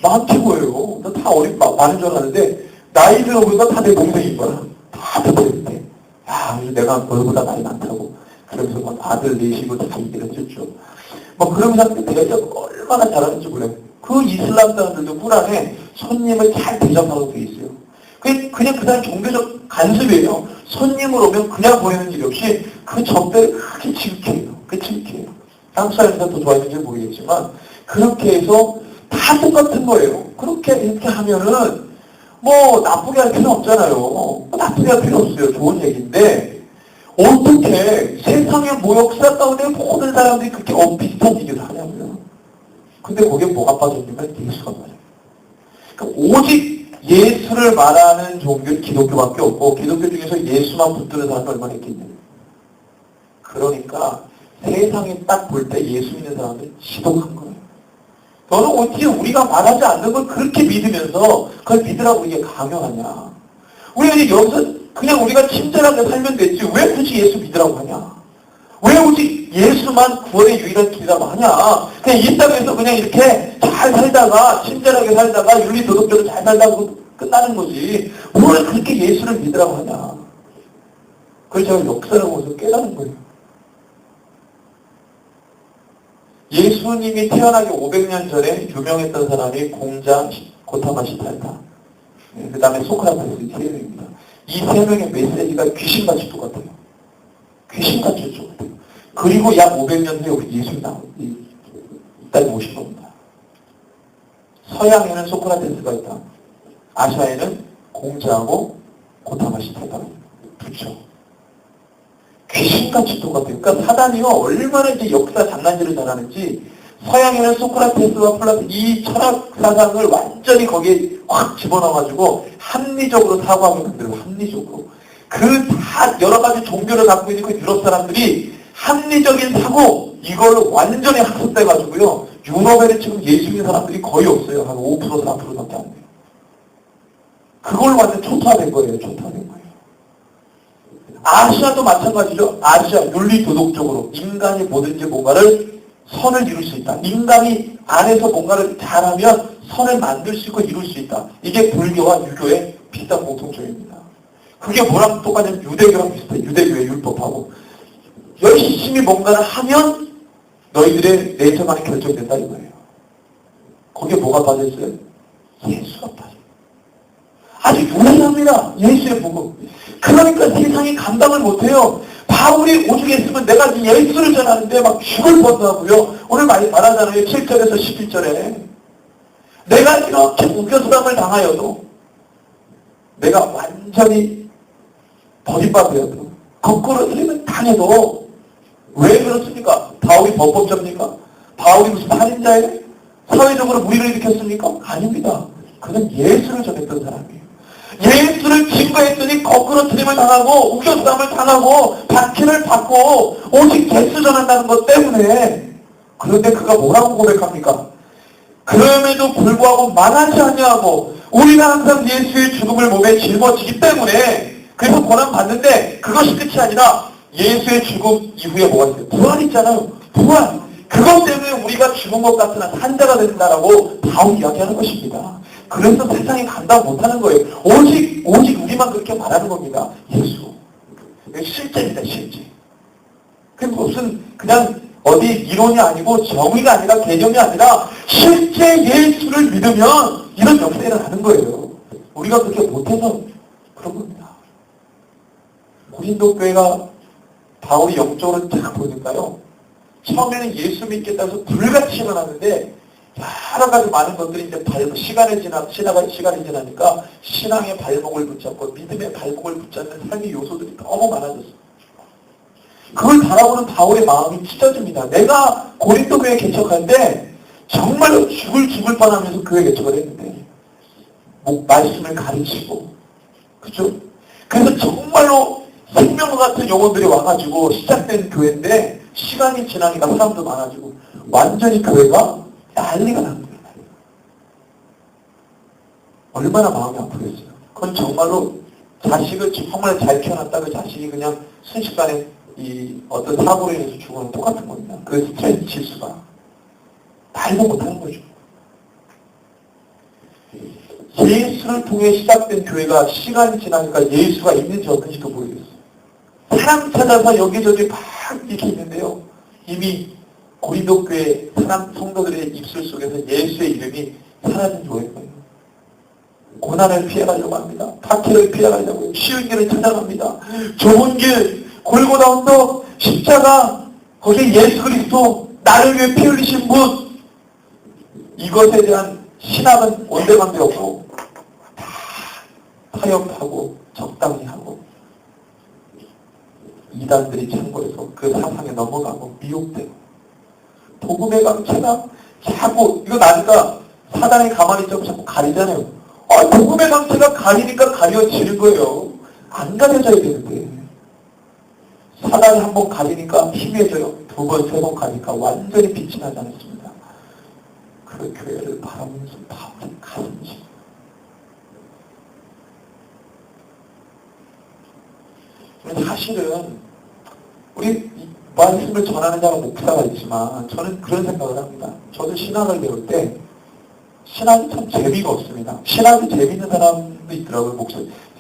나한테 보여요. 다 많은 줄 알았는데 나이 들어보니까 다 내 동생인 거야. 다 비슷해. 야, 내가 너보다 나이 많다고. 그러면서 막 아들 내시고 다 얘기를 했었죠. 뭐 그러면서 대접 얼마나 잘하는지 몰라요. 그 이슬람 사람들도 꾸란에 손님을 잘 대접하고 돼 있어요. 그냥 그 사람 종교적 간섭이에요. 손님을 오면 그냥 보내는 일 없이 그 접대를 그렇게 지극해요. 지극해요. 한국 사람들은 더 좋아했는지 모르겠지만 그렇게 해서 다 똑같은 거예요. 이렇게 하면은 뭐 나쁘게 할 필요 없잖아요. 나쁘게 할 필요 없어요. 좋은 얘기인데 어떻게 세상의 역사 가운데 모든 사람들이 그렇게 비슷한 얘기를 하냐고요. 근데 거기에 뭐가 빠졌냐면 예수가 빠져요. 그러니까 오직 예수를 말하는 종교는 기독교밖에 없고 기독교 중에서 예수만 붙드는 사람이 얼마나 있겠냐. 그러니까 세상에 딱 볼 때 예수 믿는 사람들은 지독한 거예요. 너는 어떻게 우리가 말하지 않는 걸 그렇게 믿으면서 그걸 믿으라고 이게 강요하냐. 우리가 이제 여기서 그냥 우리가 친절하게 살면 됐지 왜 굳이 예수 믿으라고 하냐. 왜 오직 예수만 구원의 유일한 길이라고 하냐. 그냥 이 땅에서 그냥 이렇게 잘 살다가 친절하게 살다가 윤리도덕적으로 잘 살다가 끝나는 거지. 뭘 그렇게 예수를 믿으라고 하냐. 그걸 제가 역사를 보면서 깨달은 거예요. 예수님이 태어나기 500년 전에 유명했던 사람이 공자, 고타마 시타르다. 그 다음에 소크라테스 이 세 명입니다. 이 세 명의 메시지가 귀신같이 똑같아요. 귀신같이 똑같아요. 그리고 약 500년 후에 우리 예수님이 이 땅에 오신 겁니다. 서양에는 소크라테스가 있다. 아시아에는 공자하고 고타마 시타르다. 그렇죠. 귀신같이 똑같아요. 그러니까 사단이요, 얼마나 이제 역사 장난질을 잘하는지, 서양에는 소크라테스와 플라톤, 이 철학 사상을 완전히 거기에 확 집어넣어가지고, 합리적으로 사고하게 만들어요, 합리적으로. 다 여러 가지 종교를 갖고 있는 그 유럽 사람들이 합리적인 사고, 이걸로 완전히 학습돼가지고요, 유럽에는 지금 예수 믿는 사람들이 거의 없어요. 한 5%, 4%밖에 안 돼요. 그걸로 완전 초토화된 거예요, 초토화된 거예요. 아시아도 마찬가지죠. 아시아 윤리도덕적으로 인간이 뭐든지 뭔가를 선을 이룰 수 있다. 인간이 안에서 뭔가를 잘하면 선을 만들 수 있고 이룰 수 있다. 이게 불교와 유교의 비슷한 공통점입니다. 그게 뭐랑 똑같냐면 유대교랑 비슷해. 유대교의 율법하고 열심히 뭔가를 하면 너희들의 내처만이 결정된다 이거예요. 거기에 뭐가 빠져있어요? 예수가 빠져요. 아주 유명합니다. 예수의 복음. 그러니까 세상이 감당을 못해요. 바울이 오죽했으면 내가 예수를 전하는데 막 죽을 뻔하고요. 오늘 많이 말하잖아요. 7절에서 11절에. 내가 이렇게 우겨수람을 당하여도 내가 완전히 버림받으여도 거꾸로 틀리면 당해도 왜 그렇습니까? 바울이 범법자입니까? 바울이 무슨 살인자예요? 사회적으로 무리를 일으켰습니까? 아닙니다. 그는 예수를 전했던 사람이에요. 예수를 증거했더니 거꾸로 트림을 당하고 우겨싸움을 당하고 박해를 받고 오직 예수 전한다는 것 때문에. 그런데 그가 뭐라고 고백합니까? 그럼에도 불구하고 망하지 아니하고 우리가 항상 예수의 죽음을 몸에 짊어지기 때문에 그래서 고난 받는데 그것이 끝이 아니라 예수의 죽음 이후에 뭐가 있어요? 부활 있잖아요. 부활. 그것 때문에 우리가 죽은 것 같으나 산자가 된다라고 바울이 이야기하는 것입니다. 그래서 세상이 감당 못하는 거예요. 오직 우리만 그렇게 말하는 겁니다. 예수. 실제입니다, 실제. 그게 무슨 그냥 어디 이론이 아니고 정의가 아니라 개념이 아니라 실제 예수를 믿으면 이런 역사가 일어나는 거예요. 우리가 그렇게 못해서 그런 겁니다. 고린도교회가 바울이 영적으로 딱 보니까요. 처음에는 예수 믿겠다 해서 불같이 일어났는데 여러 가지 많은 것들이 이제 시간이 지나니까 신앙의 발목을 붙잡고 믿음의 발목을 붙잡는 삶의 요소들이 너무 많아졌어요. 그걸 바라보는 바울의 마음이 찢어집니다. 내가 고린도 교회 개척할 때 정말로 죽을 뻔하면서 교회 개척을 했는데 말씀을 가르치고 그죠? 그래서 정말로 생명과 같은 영혼들이 와가지고 시작된 교회인데 시간이 지나니까 사람도 많아지고 완전히 교회가 난리가 난 거예요. 얼마나 마음이 아프겠어요. 그건 정말로 자식을 정말 잘 키워놨다 그 자식이 그냥 순식간에 이 어떤 사고로 인해서 죽으면 똑같은 겁니다. 그 스트레스 지수가 말도 못하는 거죠. 예수를 통해 시작된 교회가 시간이 지나니까 예수가 있는지 없는지도 모르겠어요. 사람 찾아서 여기저기 막 이렇게 있는데요. 이미 고린도 교회 사람 성도들의 입술 속에서 예수의 이름이 사라진 교회예요. 고난을 피해가려고 합니다. 박해를 피해가려고 해요. 쉬운 길을 찾아갑니다. 좁은 길, 골고다 언덕, 십자가, 거기에 예수 그리스도, 나를 위해 피 흘리신 분, 이것에 대한 신학은 온데간데 없고 다 타협하고 적당히 하고 이단들이 참고해서 그 사상에 넘어가고 미혹되고 복음의 강체가 자꾸 이거 나니까 사단이 가만히 있자고 자꾸 가리잖아요. 복음의 강체가 가리니까 가려지는 거예요. 안 가려져야 되는데 사단이 한 번 가리니까 희미해져요. 두 번, 세 번 가니까 완전히 빛이 나지 않습니다. 그 교회를 바라보면서 바울이 가슴이 사실은 우리 말씀을 전하는 자가 목사가 있지만 저는 그런 생각을 합니다. 저도 신학을 배울 때 신학이 참 재미가 없습니다. 신학이 재미있는 사람도 있더라고요. 목사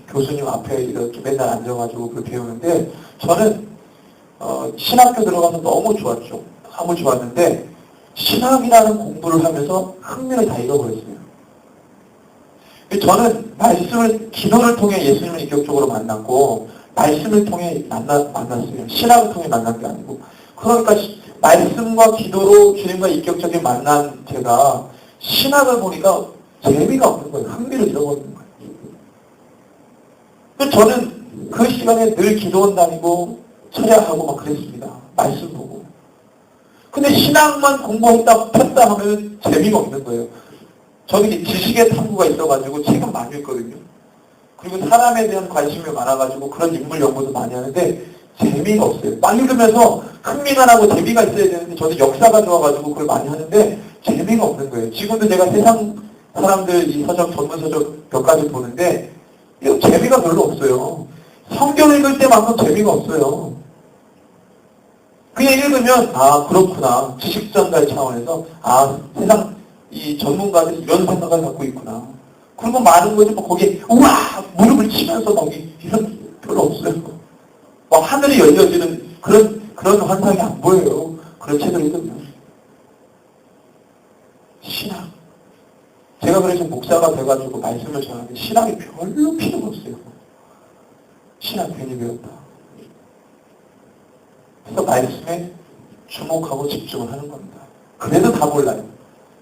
교수님 앞에 이렇게 맨날 앉아가지고 그걸 배우는데 저는 신학교 들어가서 너무 좋았죠. 너무 좋았는데 신학이라는 공부를 하면서 흥미를 다 잃어버렸어요. 저는 말씀을 기도를 통해 예수님을 인격적으로 만났고 말씀을 통해 만났어요. 신학을 통해 만난 게 아니고. 그러니까 말씀과 기도로 주님과 인격적인 만난 제가 신학을 보니까 재미가 없는 거예요. 흥미를 잃어버리는 거예요. 저는 그 시간에 늘 기도원 다니고 철야하고 막 그랬습니다. 말씀 보고. 근데 신학만 공부했다 폈다 하면 재미가 없는 거예요. 저는 지식의 탐구가 있어가지고 책은 많이 읽거든요. 그리고 사람에 대한 관심이 많아가지고 그런 인물 연구도 많이 하는데 재미가 없어요. 막 읽으면서 흥미가 나고 재미가 있어야 되는데 저도 역사가 좋아가지고 그걸 많이 하는데 재미가 없는 거예요. 지금도 제가 세상 사람들 이 서적, 전문 서적 몇 가지 보는데 이거 재미가 별로 없어요. 성경 읽을 때만큼 재미가 없어요. 그냥 읽으면 그렇구나. 지식 전달 차원에서 세상 이 전문가들이 이런 생각을 갖고 있구나. 그리고 많은 거지 뭐 거기에 우와 무릎을 치면서 막 이런 별로 없어요. 막 하늘이 열려지는 그런 환상이 안 보여요. 그런 책을 읽으면. 신학. 제가 그래서 목사가 돼가지고 말씀을 전하는데 신학이 별로 필요가 없어요. 신학 괜히 배웠다. 그래서 말씀에 주목하고 집중을 하는 겁니다. 그래도 다 몰라요.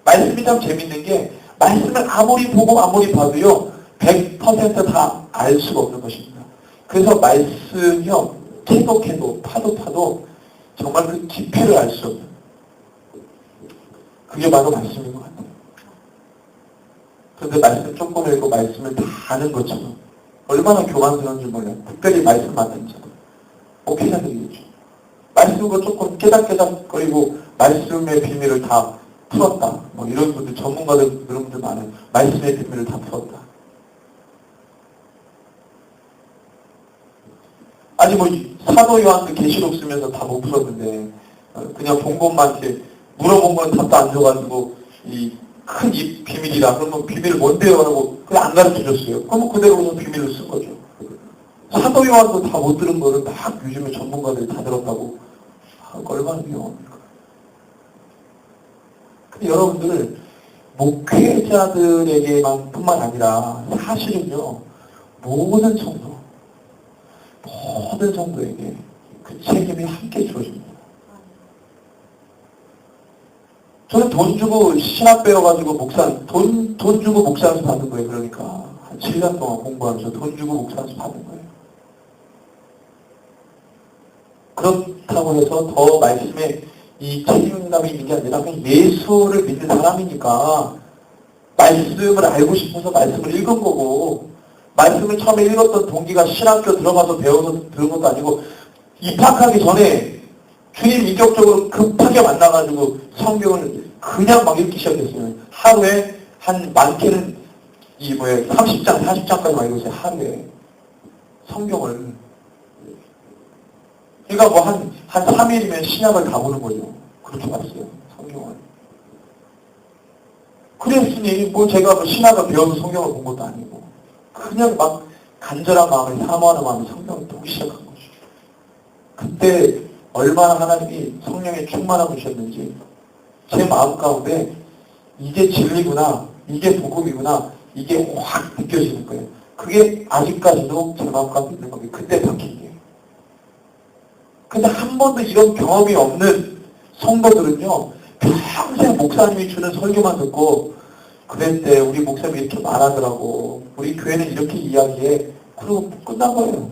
말씀이 참 재밌는 게 말씀을 아무리 보고 아무리 봐도요 100% 다 알 수가 없는 것입니다. 그래서 말씀이요 캐도 파도 정말 그 깊이를 알 수 없는 그게 바로 말씀인 것 같아요. 그런데 말씀 조금 읽고 말씀을 다 아는 것처럼 얼마나 교만스러운 줄 몰라요. 특별히 말씀 만든 자들 목회자들이겠죠. 말씀을 조금 깨작깨작거리고 말씀의 비밀을 다 풀었다. 뭐 이런 분들, 전문가들, 이런 분들 많아요. 말씀의 비밀을 다 풀었다. 아니 뭐 사도 요한도 계시록 쓰면서 다 못 풀었는데 그냥 본 것만 이렇게 물어본 건 답도 안 줘가지고 이 큰 비밀이라 그러면 비밀 뭔데요? 하고 그냥 안 가르쳐줬어요. 그러면 그대로 그냥 비밀을 쓴 거죠. 사도 요한도 다 못 들은 거를 막 요즘에 전문가들이 다 들었다고 얼마나 위험합니까? 근데 여러분들 목회자들에게만 뿐만 아니라 사실은요 모든 성도에게 그 책임이 함께 주어집니다. 저는 돈 주고 신학 배워가지고 돈 주고 목사한테 받은 거예요. 그러니까. 한 7년 동안 공부하면서 돈 주고 목사한테 받은 거예요. 그렇다고 해서 더 말씀에 이 책임감이 있는 게 아니라 그냥 예수를 믿는 사람이니까 말씀을 알고 싶어서 말씀을 읽은 거고, 말씀을 처음에 읽었던 동기가 신학교 들어가서 배워서 들은 것도 아니고, 입학하기 전에 주님 인격적으로 급하게 만나가지고 성경을 그냥 막 읽기 시작했어요. 하루에 많게는 30장, 40장까지 막 읽었어요. 하루에. 성경을. 그러니까 뭐 한 3일이면 신약을 다 보는 거죠. 그렇게 봤어요. 성경을. 그랬으니 뭐 제가 뭐 신학을 배워서 성경을 본 것도 아니고 그냥 막 간절한 마음에 사모하는 마음에 성경을 보기 시작한 거죠. 그때 얼마나 하나님이 성령에 충만하고 계셨는지 제 마음 가운데 이게 진리구나, 이게 복음이구나, 이게 확 느껴지는 거예요. 그게 아직까지도 제 마음 가운데 있는 겁니다. 그때 바뀐 게. 근데 한 번도 이런 경험이 없는 성도들은요, 평생 목사님이 주는 설교만 듣고, 그랬대, 우리 목사님이 이렇게 말하더라고, 우리 교회는 이렇게 이야기해, 그러고 끝난 거예요.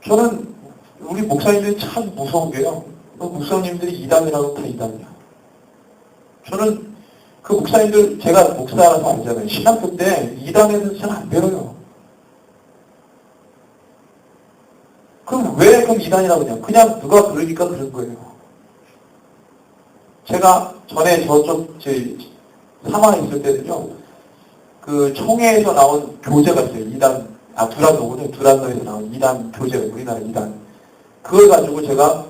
저는 우리 목사님들이 참 무서운 게요, 목사님들이 이단이라고 다 이단이야. 저는 그 목사님들, 제가 목사라서 알잖아요. 신학교 때 이단에 대해서 잘 안 배워요. 그럼 왜 그럼 이단이라고 그냥? 그냥 누가 그러니까 그런 거예요. 제가 전에 저쪽 사마에 있을 때는요, 그 총회에서 나온 교재가 있어요. 두란노에서 나온 이단 교재가 우리나라 이단. 그걸 가지고 제가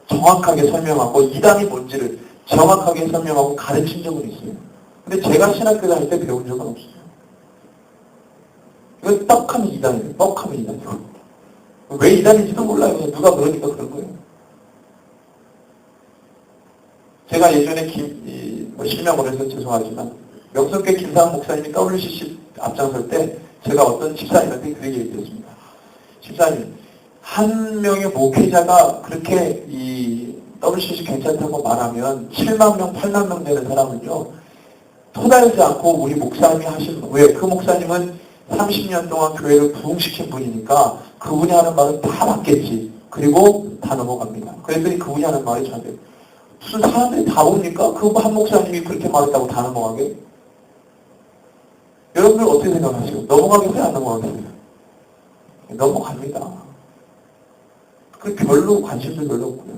정확하게 설명하고 이단이 뭔지를 정확하게 설명하고 가르친 적은 있어요. 근데 제가 신학교 다닐 때 배운 적은 없어요. 이건 떡하면 이단이에요. 떡하면 이단이에요. 왜 이단인지도 몰라요. 누가 그러니까 그런 거예요. 제가 예전에 실명을 해서 죄송하지만 명성교회 김상훈 목사님이 WCC 앞장설 때 제가 어떤 집사님한테 그렇게 얘기했습니다. 집사님, 한 명의 목회자가 그렇게 이 WCC 괜찮다고 말하면 7만 명, 8만 명 되는 사람은요, 토달지 않고 우리 목사님이 하시는 거예요. 왜? 그 목사님은 30년 동안 교회를 부흥시킨 분이니까 그분이 하는 말은 다 맞겠지. 그리고 다 넘어갑니다. 그랬더니 그분이 하는 말이 저한테 무슨 사람들이 다 옵니까? 그 한 목사님이 그렇게 말했다고 다 넘어가게? 여러분들 어떻게 생각하세요? 넘어가겠어요? 안 넘어가겠어요? 넘어갑니다. 그 별로 관심도 별로 없고요.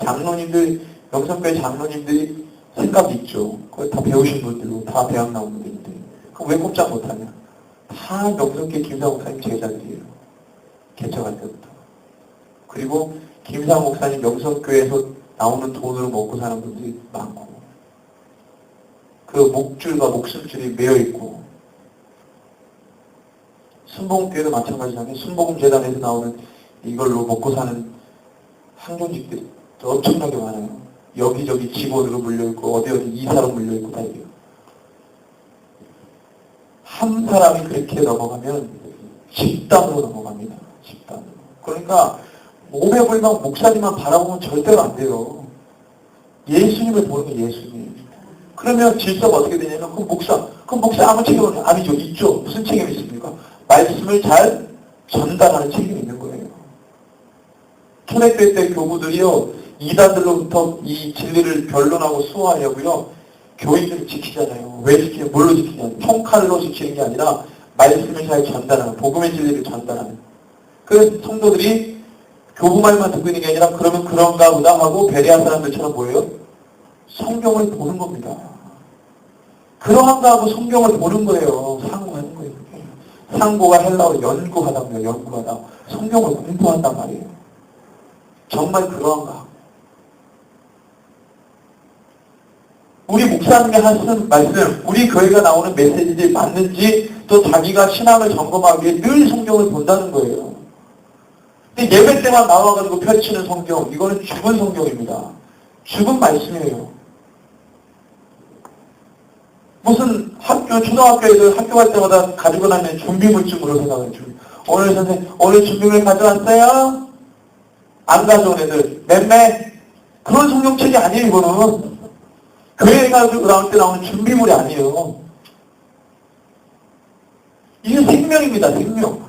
장로님들, 명성교회 장로님들이 생각이 있죠. 그걸 다 배우신 분들로, 다 대학 나온 분들인데. 그럼 왜 꼼짝 못하냐? 다 명성교회 김상욱 목사님 제자들이에요. 개척할 때부터. 그리고 김상욱 목사님 명성교회에서 나오는 돈으로 먹고 사는 분들이 많고, 그 목줄과 목숨줄이 매여있고, 순복음교회도 마찬가지잖아요. 순복음재단에서 나오는 이걸로 먹고 사는 항존직들이 엄청나게 많아요. 여기저기 직원으로 물려있고, 어디 이사로 물려있고 다 이래요. 한 사람이 그렇게 넘어가면 집단으로 넘어갑니다. 집단으로. 그러니까 몸에 불만 목사님만 바라보면 절대로 안 돼요. 예수님을 보는 게 예수님. 그러면 질서가 어떻게 되냐면 그 목사 아무 책임은 아니죠. 있죠. 무슨 책임이 있습니까? 말씀을 잘 전달하는 책임이 있는 거예요. 초대교회 때 교부들이요, 이단들로부터 이 진리를 변론하고 수호하려고요, 교인들을 지키잖아요. 왜 지키냐? 뭘로 지키냐? 총칼로 지키는 게 아니라 말씀을 잘 전달하는, 복음의 진리를 전달하는. 그래서 성도들이 교부말만 듣고 있는 게 아니라 그러면 그런가 보다 하고 베레아 사람들처럼 뭐예요? 성경을 보는 겁니다. 그러한가 하고 성경을 보는 거예요. 상고하는 거예요. 상고가 헬라어로 연구하다고요. 연구하다. 성경을 공부한단 말이에요. 정말 그러한가. 우리 목사님이 하시는 말씀, 우리 교회가 나오는 메시지들이 맞는지 또 자기가 신앙을 점검하기 위해 늘 성경을 본다는 거예요. 근데 예배 때만 나와가지고 펼치는 성경, 이거는 죽은 성경입니다. 죽은 말씀이에요. 무슨 초등학교 애들 학교 갈 때마다 가지고 다니는 준비물증으로 생각해요. 오늘 선생님, 오늘 준비물 가져왔어요? 안 가져온 애들, 맴매? 그런 성경책이 아니에요, 이거는. 교회에 가서 나올 때 나오는 준비물이 아니에요. 이게 생명입니다, 생명.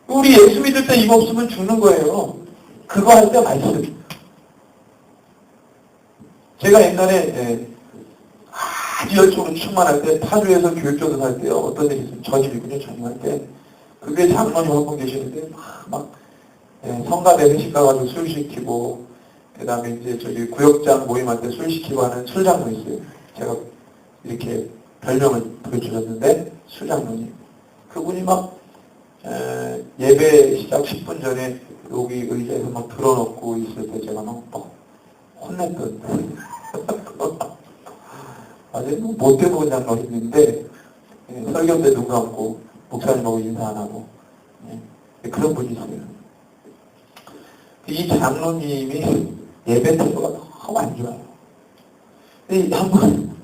우리 예수 믿을 때 이거 없으면 죽는 거예요. 그거 할 때 말씀. 제가 옛날에 아주 열정으로 충만할 때 파주에서 교육전도 할 때요. 어떤 일이 있으면 전임이군요. 전임할 때. 그게 장로님 한 분 계시는데 성가대 회식 가가지고 술 시키고 그 다음에 이제 저기 구역장 모임할 때 술 시키고 하는 술장로 있어요. 제가 이렇게 별명을 부여주셨는데 술장로님. 그분이 막 예배 시작 10분 전에 여기 의자에서 막 들어놓고 있을 때 제가 막 혼냈던 아주 못되고 그냥 했는데 설교 때 눈 감고 목사님하고 인사 안 하고 그런 분이 있어요. 이 장로님이 예배 태도가 너무 안 좋아요. 한번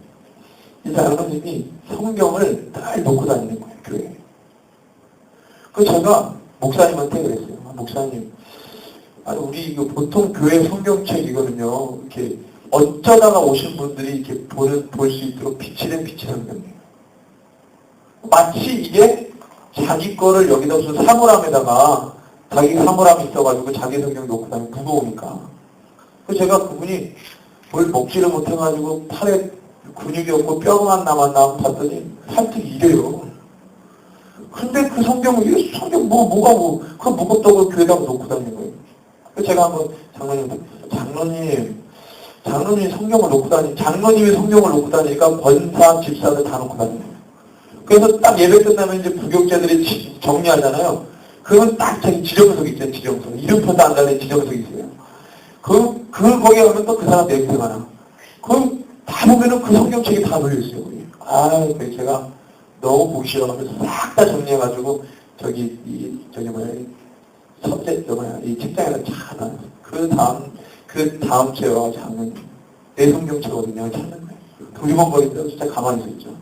이 장로님이 성경을 잘 놓고 다니는 거예요, 교회에. 그래서 제가 목사님한테 그랬어요. 목사님, 아니 우리 이거 보통 교회 성경책이거든요. 이렇게 어쩌다가 오신 분들이 이렇게 볼 수 있도록 비치된 성경이에요. 마치 이게 자기 거를 여기다 무슨 사물함에다가 자기 사물함이 있어가지고 자기 성경 놓고 다니면 무거우니까. 그래서 제가 그분이 뭘 먹지를 못해가지고 팔에 근육이 없고 뼈만 남았나 봤더니 살짝 이래요. 근데 그 성경 그거 무겁다고 교회에다가 놓고 다니는 거예요. 그래서 제가 한번 장로님 성경을 놓고 장로님이 성경을 놓고 다니니까 권사, 집사들 다 놓고 다니는 거예요. 그래서 딱 예배 끝나면 이제 부교육자들이 정리하잖아요. 그러면 딱 자기 지정석이 있잖아요, 지정석. 이름표도 안 달린 지정석이 있어요. 거기에 가면 또 그 사람 냄새가 나. 그럼 다 보면은 그 성경책이 다 놓여있어요, 거기. 그래서 제가 너무 보기 싫어가지고 싹 다 정리해가지고, 이 책장에다 쫙 놔. 그 다음 주에 와서 장로님, 내 성경책 어디냐 찾는 거예요. 두리번거리면서 진짜 가만히 있었죠.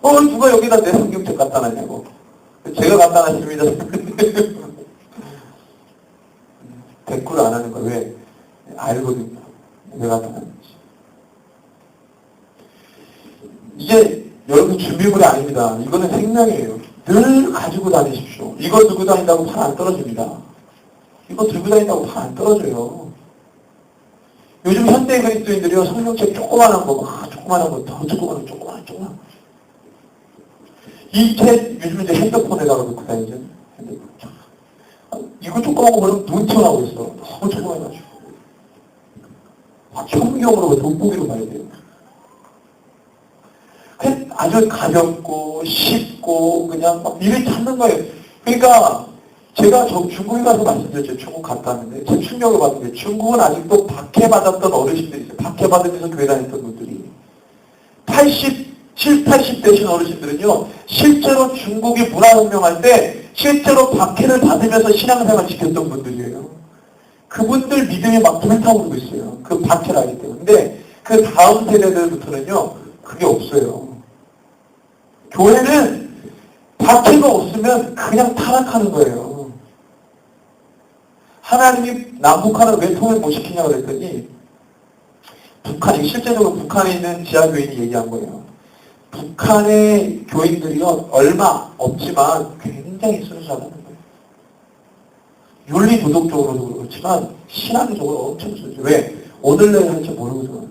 누가 여기다 내 성경책 갖다 놨냐고. 제가 갖다 놨습니다. 댓글 안 하는 거 왜? 알거든요. 왜 갖다 놨는지. 이게 여러분 준비물이 아닙니다. 이거는 생명이에요. 늘 가지고 다니십시오. 이거 들고 다닌다고 팔 안 떨어집니다. 이거 들고 다닌다고 팔 안 떨어져요. 요즘 현대 그리스도인들이요, 성경책 조그만한 거, 더 조그만한 거. 이 책, 요즘 이제 핸드폰에다가 넣고 다니죠. 핸드폰. 이거 조그만 거 보면 눈 튀어나오고 있어. 너무 조그만해가지고. 성경으로, 돋보기로 봐야 돼요. 아주 가볍고, 쉽고, 그냥 막 이렇게 찾는 거예요. 그러니까, 제가 중국에 가서 말씀드렸죠. 중국 갔다 왔는데, 제 충격을 받은 게, 중국은 아직도 박해받았던 어르신들이 있어요. 박해받으면서 교회 다녔던 분들이. 80 되신 어르신들은요, 실제로 중국이 문화혁명할 때, 실제로 박해를 받으면서 신앙생활 지켰던 분들이에요. 그분들 믿음이 막 불타오르고 있어요. 그 박해를 하기 때문에. 근데 그 다음 세대들부터는요, 그게 없어요. 교회는 박해가 없으면 그냥 타락하는 거예요. 하나님이 남북한을 왜 통일 못 시키냐고 그랬더니 실제적으로 북한에 있는 지하교인이 얘기한 거예요. 북한의 교인들이요, 얼마 없지만 굉장히 순수하다는 거예요. 윤리 도덕적으로도 그렇지만 신앙적으로 엄청 순수해요. 왜? 오늘날 할 줄 모르거든.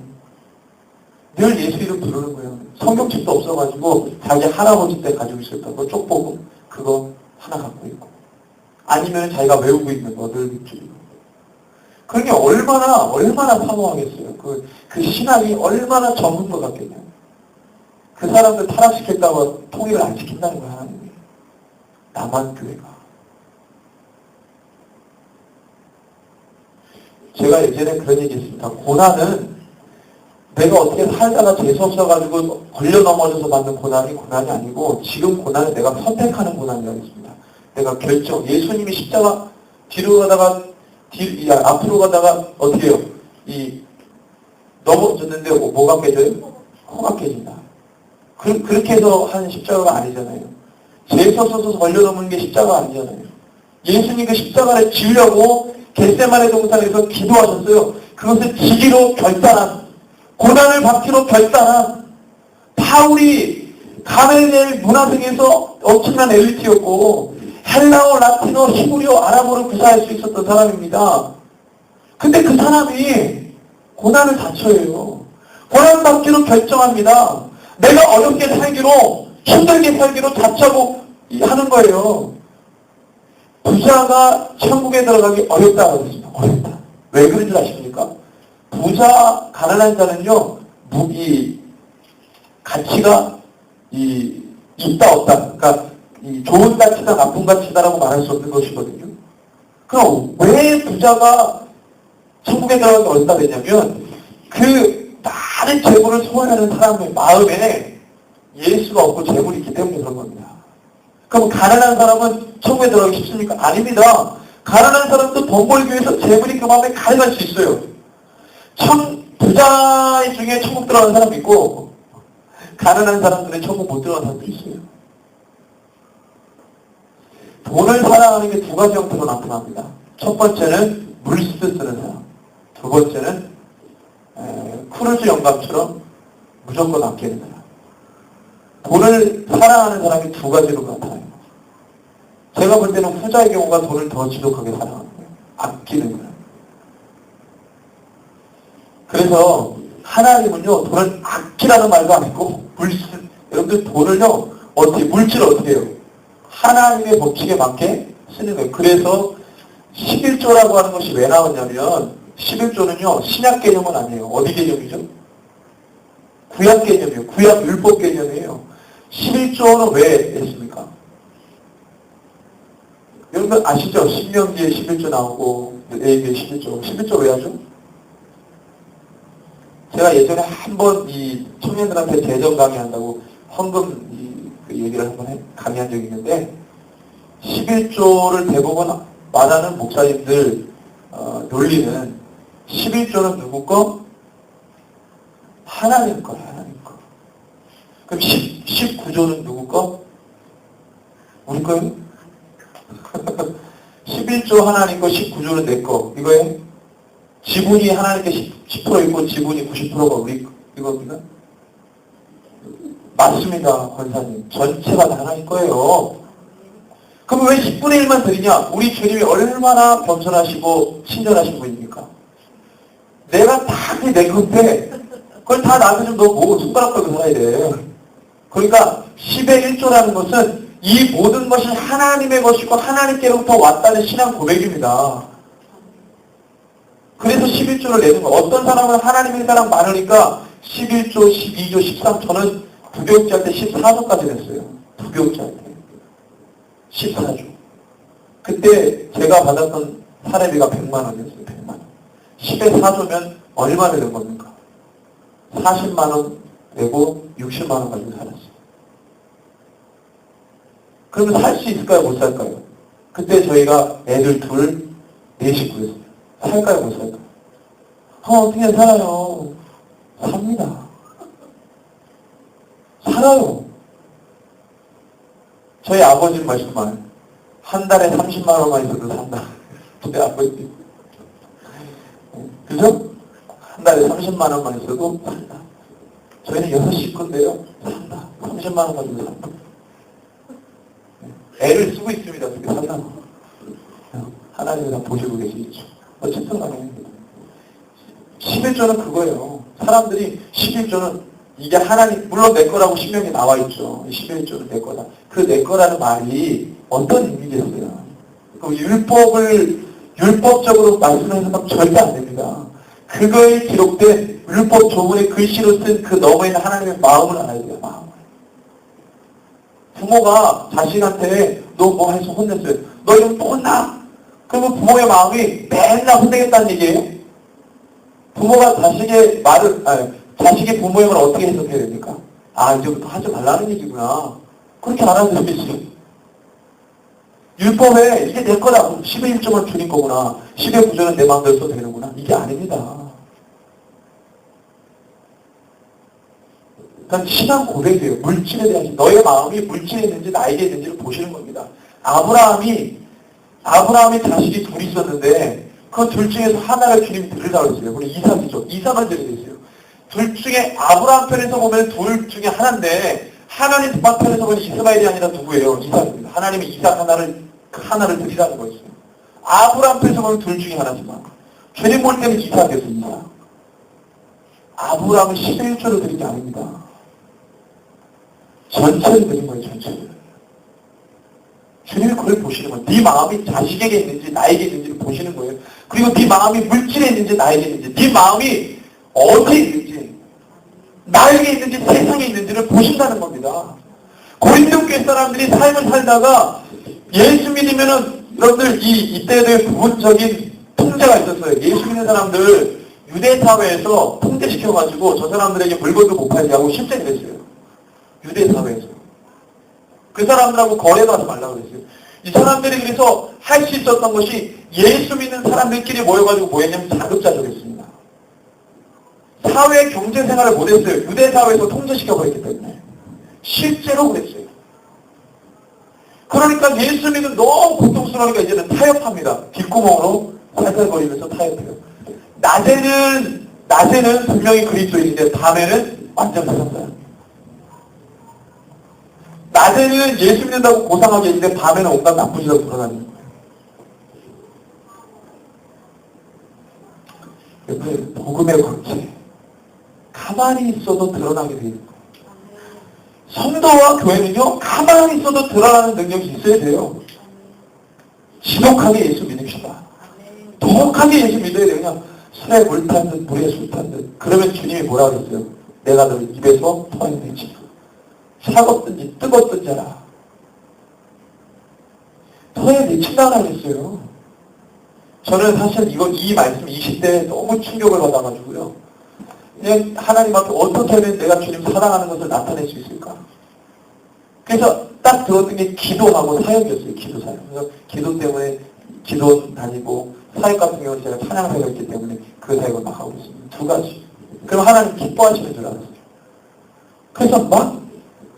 늘 예수 이름 부르는 거예요. 성경책도 없어가지고 자기 할아버지 때 가지고 있었던 거 쪽보고 그거 하나 갖고 있고, 아니면 자기가 외우고 있는 거 늘 밑줄이고. 그게 얼마나 사모하겠어요. 그 신앙이 얼마나 적은 것 같겠냐요. 그 사람들 타락시켰다고 통일을 안 시킨다는 거야, 하나님이. 남한 교회가. 제가 예전에 그런 얘기 했습니다. 고난은 내가 어떻게 살다가 재수없어가지고 걸려 넘어져서 받는 고난이 아니고, 지금 고난은 내가 선택하는 고난이라고 했습니다. 내가 예수님이 십자가 뒤로 가다가, 앞으로 가다가 어떻게 해요? 넘어졌는데 뭐가 깨져요? 코가 깨진다. 그렇게 해서 하는 십자가가 아니잖아요. 재수 없어서 걸려 넘는 게 십자가 아니잖아요. 예수님 그 십자가를 지으려고 겟세마네 동산에서 기도하셨어요. 그것을 지기로 결단한, 고난을 받기로 결단한 바울이 가멜리엘 문화생에서 엄청난 엘리트였고 헬라어, 라틴어, 히브리어, 아랍어를 구사할 수 있었던 사람입니다. 근데 그 사람이 고난을 자처해요. 고난 받기로 결정합니다. 내가 어렵게 살기로, 힘들게 살기로 자처하고 하는 거예요. 부자가 천국에 들어가기 어렵다고 했습니다. 어렵다. 왜 그런 줄 아십니까? 부자, 가난한 자는요, 가치가 있다 없다. 그러니까 좋은 가치다 나쁜 가치다라고 말할 수 없는 것이거든요. 그럼 왜 부자가 천국에 들어가기 어렵다 되냐면 그 많은 재물을 소유하는 사람의 마음에 예수가 없고 재물이 있기 때문에 그런 겁니다. 그럼 가난한 사람은 천국에 들어가기 쉽습니까? 아닙니다. 가난한 사람도 돈 벌기 위해서 재물이 그 마음에 가득할 수 있어요. 부자 중에 천국 들어가는 사람이 있고 가난한 사람들은 천국 못 들어가는 사람들이 있어요. 돈을 사랑하는 게 두 가지 형태로 나타납니다. 첫 번째는 물쓰 쓰는 사람. 두 번째는 크루즈 영감처럼 무조건 아끼는 사람. 돈을 사랑하는 사람이 두 가지로 나타나요. 제가 볼 때는 후자의 경우가 돈을 더 지독하게 사랑하는 거예요. 아끼는 거예요. 그래서 하나님은요, 돈을 아끼라는 말도 아니고 여러분들 돈을요, 물질을 어떻게 해요? 하나님의 법칙에 맞게 쓰는 거예요. 그래서 11조라고 하는 것이 왜 나왔냐면 11조는요, 신약 개념은 아니에요. 어디 개념이죠? 구약 개념이에요. 구약 율법 개념이에요. 11조는 왜 했습니까? 여러분 아시죠? 신명기에 11조 나오고 레위기에 11조. 11조 왜 하죠? 제가 예전에 한번 이 청년들한테 재정 강의한다고 헌금 그 얘기를 한번 강의한 적이 있는데 11조를 대부분 말하는 목사님들 논리는 11조는 누구 거? 하나님 거예요. 하나님 거. 그럼 19조는 누구 거? 우리 거예요? 11조 하나님 거, 19조는 내 거. 이거예요? 지분이 하나님께 10% 있고 지분이 90%가 우리 이겁니다. 맞습니다, 권사님. 전체가 다 하나님 거예요. 그럼 왜 10분의 1만 드리냐? 우리 주님이 얼마나 겸손하시고 친절하신 분입니까? 내가 다 내 건데 그걸 다 나한테 좀 너 뭐 손가락 걸고 살아야 돼. 그러니까 10의 1조라는 것은 이 모든 것이 하나님의 것이고 하나님께로부터 왔다는 신앙 고백입니다. 그래서 11조를 내는 거예요. 어떤 사람은 하나님의 사람 많으니까 11조, 12조, 13, 저는 부교육자 때 14조까지 냈어요. 부교육자 때. 14조. 그때 제가 받았던 사례비가 100만 원이었어요. 100만 원. 10에 4조면 얼마 되는 겁니까? 40만 원 내고 60만 원 가지고 살았어요. 그러면 살 수 있을까요? 못 살까요? 그때 저희가 애들 넷 식구였어요. 살까요? 못 살까요? 어떻게 살아요? 삽니다. 살아요. 저희 아버지 말씀만 한 달에 30만 원만 있어도 산다. 저희 아버지. 그죠? 한 달에 30만 원만 있어도 산다. 저희는 6식구인데요. 산다. 30만 원 가지고 산다. 애를 쓰고 있습니다. 그렇게 산다고. 하나님이 다 보시고 계시죠. 어쨌든 간에 11조는 그거예요. 사람들이 11조는 이게 하나님, 물론 내 거라고 신명에 나와 있죠. 11조는 내 거다. 그 내 거라는 말이 어떤 의미겠어요? 그 율법적으로 말씀해서는 절대 안 됩니다. 그거에 기록된 율법 조문의 글씨로 쓴 그 너머에 있는 하나님의 마음을 알아야 돼요. 마음을. 부모가 자식한테 너 뭐 해서 혼냈어요. 너 이러면 또 혼나? 그러면 부모의 마음이 맨날 혼내겠다는 얘기예요. 부모가 자식의 부모의 말을 어떻게 해석해야 됩니까? 이제부터 하지 말라는 얘기구나. 그렇게 알아들으시죠. 율법에 이게 내 거다. 10의 1조만 줄인 거구나. 10의 9조는 내 마음대로 써도 되는구나. 이게 아닙니다. 그러니까 신앙 고백이에요. 물질에 대한 너의 마음이 물질에 있는지 나에게 있는지를 보시는 겁니다. 아브라함이 자식이 둘이 있었는데 그 둘 중에서 하나를 주님이 들으라고 했어요. 우리 이삭이죠. 이삭을 드리게 했어요. 둘 중에 아브라함 편에서 보면 둘 중에 하나인데 하나님 편에서 보면 이스마엘이 아니라 누구예요? 이삭입니다. 하나님이 이삭 하나를 드리라는 거였어요. 아브라함 편에서 보면 둘 중에 하나지만 주님 볼 때는 이삭이었습니다. 아브라함은 11조를 드린 게 아닙니다. 전체를 드린 거예요. 전체를. 주님이 그걸 보시는 거예요. 네 마음이 자식에게 있는지 나에게 있는지를 보시는 거예요. 그리고 네 마음이 물질에 있는지 나에게 있는지, 네 마음이 어디에 있는지, 나에게 있는지 세상에 있는지를 보신다는 겁니다. 고린도 교회 사람들이 삶을 살다가 예수 믿으면은 여러분들 이때에 대해 부분적인 통제가 있었어요. 예수 믿는 사람들 유대 사회에서 통제시켜가지고 저 사람들에게 물건도 못 팔게 하고 실제로 그랬어요. 유대 사회에서. 그 사람들하고 거래도 하지 말라고 그랬어요. 이 사람들이 그래서 할 수 있었던 것이 예수 믿는 사람들끼리 모여가지고 뭐 했냐면 자급자족했습니다. 사회 경제생활을 못했어요. 유대 사회에서 통제시켜버렸기 때문에. 실제로 그랬어요. 그러니까 예수 믿는 너무 고통스러우니까 이제는 타협합니다. 뒷구멍으로 살살거리면서 타협해요. 낮에는 분명히 그리스도인인데 밤에는 완전 다른 사람. 낮에는 예수 믿는다고 고상하게 있는데 밤에는 온갖 나쁜 짓을 돌아다니는 거예요. 그 복음의 광채. 가만히 있어도 드러나게 되는 거예요. 성도와 교회는요, 가만히 있어도 드러나는 능력이 있어야 돼요. 지독하게 예수 믿읍시다. 독하게 예수 믿어야 돼요. 그냥 술에 물 탄 듯, 물에 술 탄 듯. 그러면 주님이 뭐라 그랬어요? 내가 너 입에서 토해내지. 차갑든지 뜨겁든지 알아. 토해내친다고 그랬어요. 저는 사실 이 말씀 20대에 너무 충격을 받아가지고요. 그냥 하나님 앞에 어떻게 하면 내가 주님 사랑하는 것을 나타낼 수 있을까? 그래서 딱 들었던 게 기도하고 사역이었어요. 기도 사역. 그래서 기도 때문에 기도 다니고 사역 같은 경우는 제가 찬양 사역이었기 때문에 그 사역을 막 하고 있습니다. 두 가지. 그럼 하나님 기뻐하시는 줄 알았어요. 그래서 막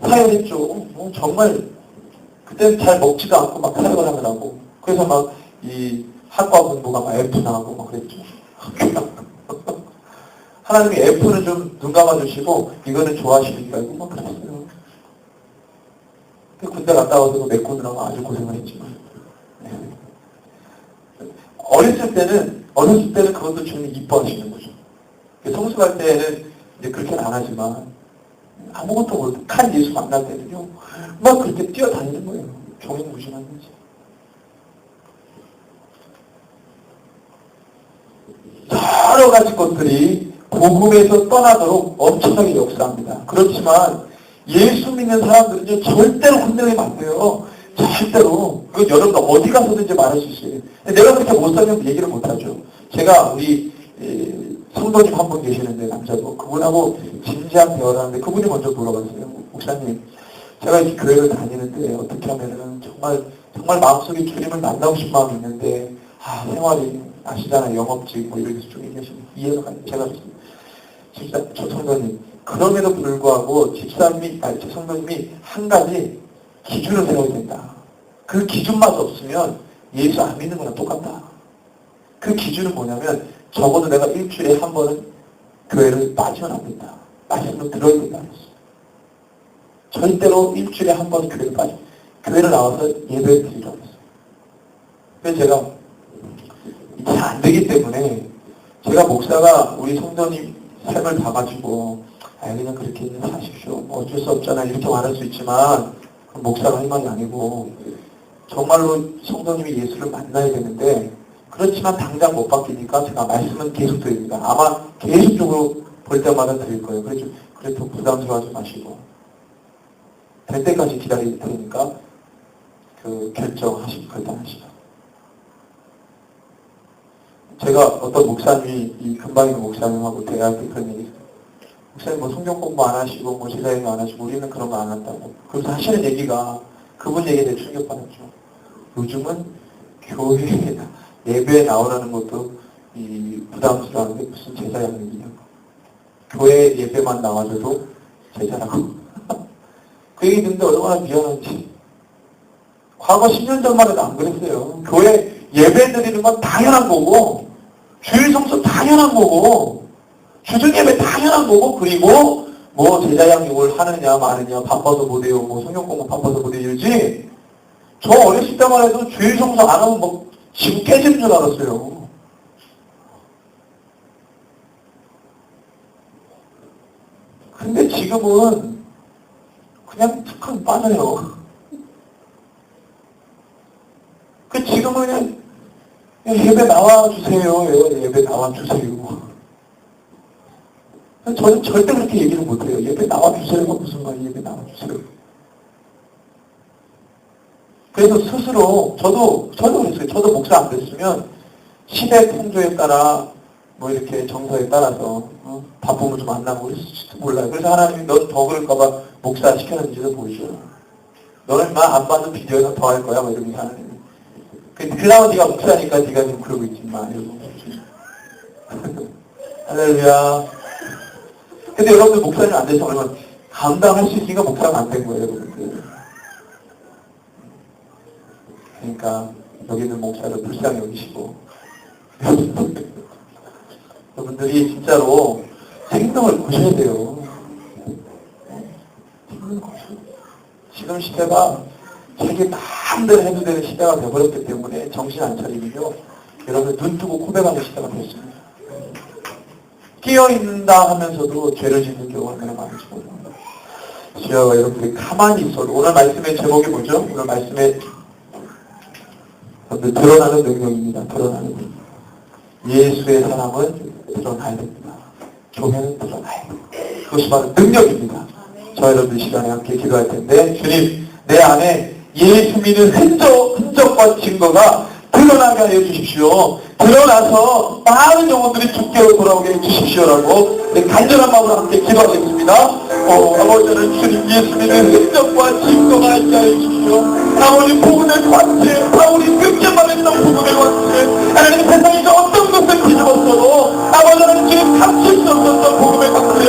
사역했죠. 뭐 정말 그때는 잘 먹지도 않고 막 사역을 하느라고. 그래서 막 이 학과 공부가 막 F 나오고 막 그랬죠. 하나님이 F는 좀 눈 감아주시고 이거는 좋아하시는 줄 알고 막 그랬어요. 군대 갔다 와서 메꾸느라고 아주 고생을 했지만. 네. 어렸을 때는 그것도 주님이 이뻐하시는 거죠. 성숙할 때는 이제 그렇게는 안 하지만 아무것도 모르고 칸 예수 만날 때는요 막 그렇게 뛰어다니는 거예요. 종횡무진한 거지. 여러 가지 것들이 복음에서 떠나도록 엄청나게 역사합니다. 그렇지만 예수 믿는 사람들은요 절대로 흔들리면 안 돼요. 절대로. 그건 여러분 어디 가서든지 말할 수 있어요. 내가 그렇게 못 살면 얘기를 못 하죠. 제가 우리 성도님 한 분 계시는데 남자도 그분하고 진지한 대화를 하는데 그분이 먼저 물어봤어요. 목사님, 제가 이 교회를 다니는데 어떻게 하면은 정말 마음속에 주님을 만나고 싶은 마음이 있는데 생활이 아시잖아요. 영업직 뭐 이렇게 쭉 얘기하시면 이해가 가요. 제가 진짜 저 성도님 그럼에도 불구하고 제 성도님이 한 가지 기준을 세워야 된다. 그 기준만 없으면 예수 안 믿는 거랑 똑같다. 그 기준은 뭐냐면 적어도 내가 일주일에 한 번은 교회를 빠지면 안 된다. 말씀을 들어야 된다. 절대로 일주일에 한 번 교회를 나와서 예배를 드리라고 했어요. 그래서 제가 잘 안 되기 때문에 제가 목사가 우리 성도님 삶을 봐가지고 그냥 그렇게 사십시오. 뭐 어쩔 수 없잖아. 이렇게 말할 수 있지만 목사가 할 말이 아니고 정말로 성도님이 예수를 만나야 되는데 그렇지만 당장 못 바뀌니까 제가 말씀은 계속 드립니다. 아마 계속적으로 볼 때마다 드릴 거예요. 그래도 부담스러워하지 마시고 될 때까지 기다릴 테니까 결단하시고. 제가 어떤 목사님이 이 근방 있는 목사님하고 대화할 때 그런 얘기 했어요. 목사님 뭐 성경 공부 안 하시고 뭐 제자행위 안 하시고 우리는 그런 거 안 한다고. 그래서 하시는 얘기가 그분 얘기에 대해 충격받았죠. 요즘은 교회에 예배에 나오라는 것도 부담스러운데 무슨 제자 양육이냐고. 교회 예배만 나와줘도 제자라고. 그 얘기 듣는데 얼마나 미안한지. 과거 10년 전만 해도 안 그랬어요. 교회 예배 드리는 건 당연한 거고, 주일 성수 당연한 거고, 주중 예배 당연한 거고, 그리고 뭐 제자 양육을 하느냐 마느냐 바빠서 못해요, 뭐 성경 공부 바빠서 못해요지. 저 어렸을 때만 해도 주일 성수 안 하면 뭐 집 깨지는 줄 알았어요. 근데 지금은 그냥 툭하면 빠져요. 지금은 그냥 예배 나와주세요. 예배 나와주세요. 저는 절대 그렇게 얘기를 못해요. 예배 나와주세요가 무슨 말이에요? 예배 나와주세요. 그래서 스스로, 저도 그랬어요. 저도 목사 안 됐으면 시대 풍조에 따라 뭐 이렇게 정서에 따라서 바쁨을 좀 안 나고 그랬을지도 몰라요. 그래서 하나님이 넌 더 그럴까봐 목사 시켰는지도 보이죠. 너는 안 봐도 비디오에서 더 할 거야. 뭐 이러면서 하나님이. 그나마 네가 목사니까 네가 지금 그러고 있지 마. 이러고. 할렐루야. 근데 여러분들 목사님 안 돼서 얼마나 감당할 수 있으니까 목사가 안 된 거예요. 여러분들. 그러니까 여기는 목사를 불쌍히 여기시고 여러분들이 진짜로 생명을 보셔야 돼요. 지금 시대가 자기 마음대로 해도 되는 시대가 되어버렸기 때문에 정신 안 차리면요, 여러분 눈 뜨고 고백하는 시대가 됐습니다. 끼어있는다 하면서도 죄를 짓는 경우가 얼마나 많은지 모릅니다. 주여, 여러분들이 가만히 있어도, 오늘 말씀의 제목이 뭐죠? 오늘 말씀의 드러나는 능력입니다. 드러나는 능력. 예수의 사랑은 드러나야 됩니다. 교회는 드러나야 됩니다. 그것이 바로 능력입니다. 저 여러분 시간에 함께 기도할 텐데, 주님, 내 안에 예수 믿는 흔적과 증거가 드러나게 하여 주십시오. 드러나서 많은 영혼들이 주께로 돌아오게 해주십시오라고 간절한 마음으로 함께 기도하겠습니다. 아버지는 주님 예수 믿는 흔적과 증거가 있게 하여 주십시오. 아버지 복음의 관체, 바울이 끄집만 했던 복음의 관체, 하나님 세상에 어떤 것을 뒤집었어도 아버지는 주님 감출 수 없었던 복음의 관체,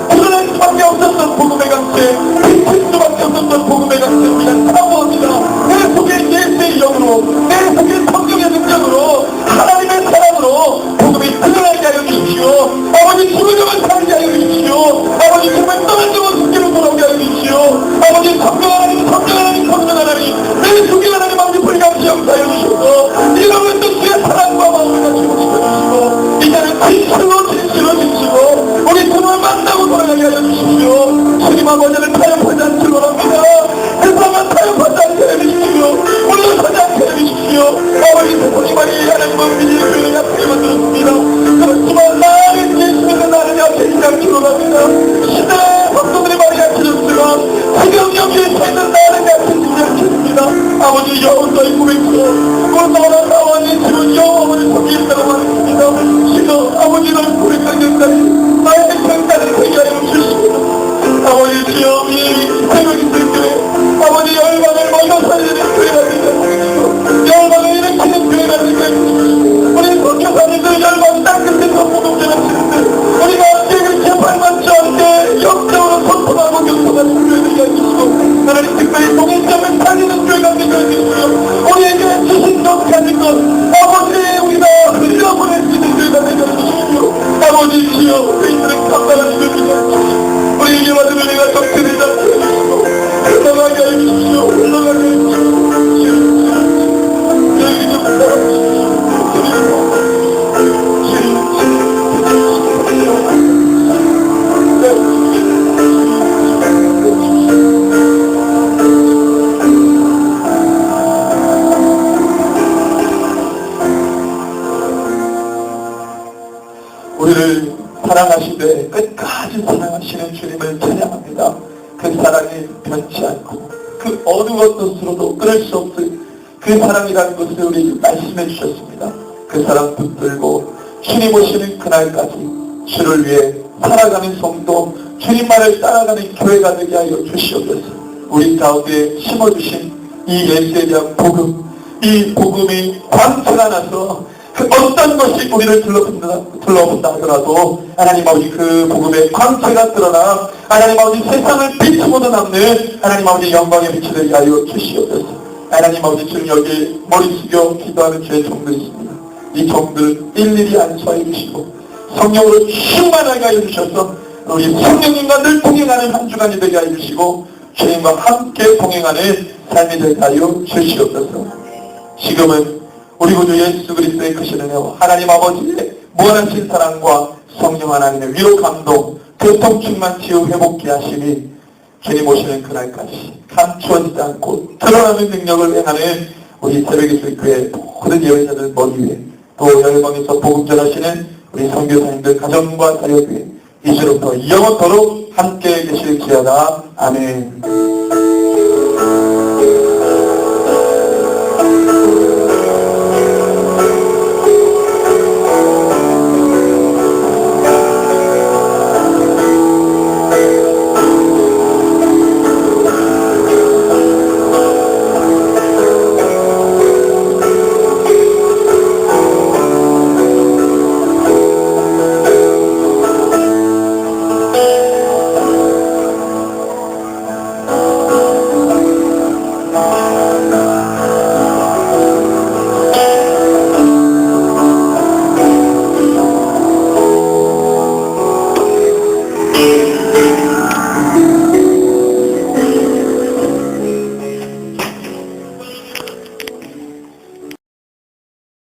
드러날 수밖에 없었던 복음의 관체, 비칠 수밖에 없었던 복음의 관체입니다. 사모합니다. 내 속에 예수의 영으로, 내 속에 성경의 능력으로, 하나님의 사랑으로 복음이 드러나게 하여 주십시오. 아버지 죽은 영을 살게 하여 주십시오. 아버지 정말 떠난 영을 주께로 돌아오게 하여 주십시오. 아버지 성령 하나님, 내 속에 하나님 아버지 불감시 역사하여 주셔서 이러면 또 주의 사랑과 마음을 가지고 지켜주시고 이제는 진실로 우리 정말 만나고 돌아가게 하여 주십시오. 주님 아버지는 타협하지 않기 원합니다. 세상은 타협하지 않게 해주십시오. 우리를 하지 않게 해주십시오. 아버지 세상이 많이 하나님 아버지 교회를 약하게 만들었습니다. 그렇지만 나는 예수님은 나는 약해지지 않기로 합니다. 시대의 성도들이 많이 약해졌지만 지금 여기에 서 있는 나는 약해지지 않겠습니다. 아버지 영혼과의 고백처럼 오늘따라 나와는 지금 영혼을 속에 있다고 말했습니다. 지금 아버지는 고백한 것까지 나의 생각을 되게 하여 주십시오. 아버지 주여 이 새벽이 들교회 아버지 열방을 먹여 살리는 교회가 되게 해주시고 열방을 일으키는 교회가 되게 해주시고 우리 선교사님들 열방 땅끝에서 무동제가 치는데 우리가 언제 그렇게 발맞지 않게 역적으로 선포하고 경선하는 교회 되게 해주시고 하나님 특별히 동행점을 살리는 교회가 되게 해주시고 우리에게 주신 것 가진 것 아버지 우리가 흘려보낼 수 있는 교회가 되게 해주시고 아버지 주여 우리들은 감당하는 교회가 되게 해주시고 우리에게 받은 은혜가 적대되지 않게 해주시고 흘러가게 해주십시오. 흘러가게 해주십시오. 저희 좀 따라주십시오. 우리를 사랑하시되 끝까지 사랑하시는 주님을 찬양합니다. 그 사랑이 변치 않고 그 어느 것으로도 끊을 수 없을 그 사랑이라는 것을 우리에게 말씀해 주셨습니다. 그 사랑 붙들고 주님 오시는 그날까지 주를 위해 살아가는 성도, 주님만을 따라가는 교회가 되게 하여 주시옵소서. 우리 가운데 심어주신 이 예수에 대한 복음, 이 복음이 광채가 나서 그 어떤 것이 우리를 둘러본다 하더라도 하나님 아버지 그 복음의 광채가 드러나 하나님 아버지 세상을 비추고도 남는 하나님 아버지 영광의 빛이 되게 하여 주시옵소서. 하나님 아버지 지금 여기 머리 숙여 기도하는 주의 종들이 있습니다. 이 종들 일일이 안수하여 주시고 성령으로 충만하게 하여 주셔서 우리 성령님과 늘 동행하는 한 주간이 되게 하여 주시고 주님과 함께 동행하는 삶이 되게 하여 주시옵소서. 지금은 우리 구주 예수 그리스도의 크신 은혜와 하나님 아버지의 무한하신 사랑과 성령 하나님의 위로 감동, 교통 충만 치유 회복케 하심이 주님 오시는 그날까지 감추어지지 않고 드러나는 능력을 행하는 우리 새벽의 주교회 모든 예배자들 머리 위에 또 열방에서 복음 전하시는 우리 선교사님들 가정과 사역에 이제로부터 영원토록 함께 계실지어다. 아멘.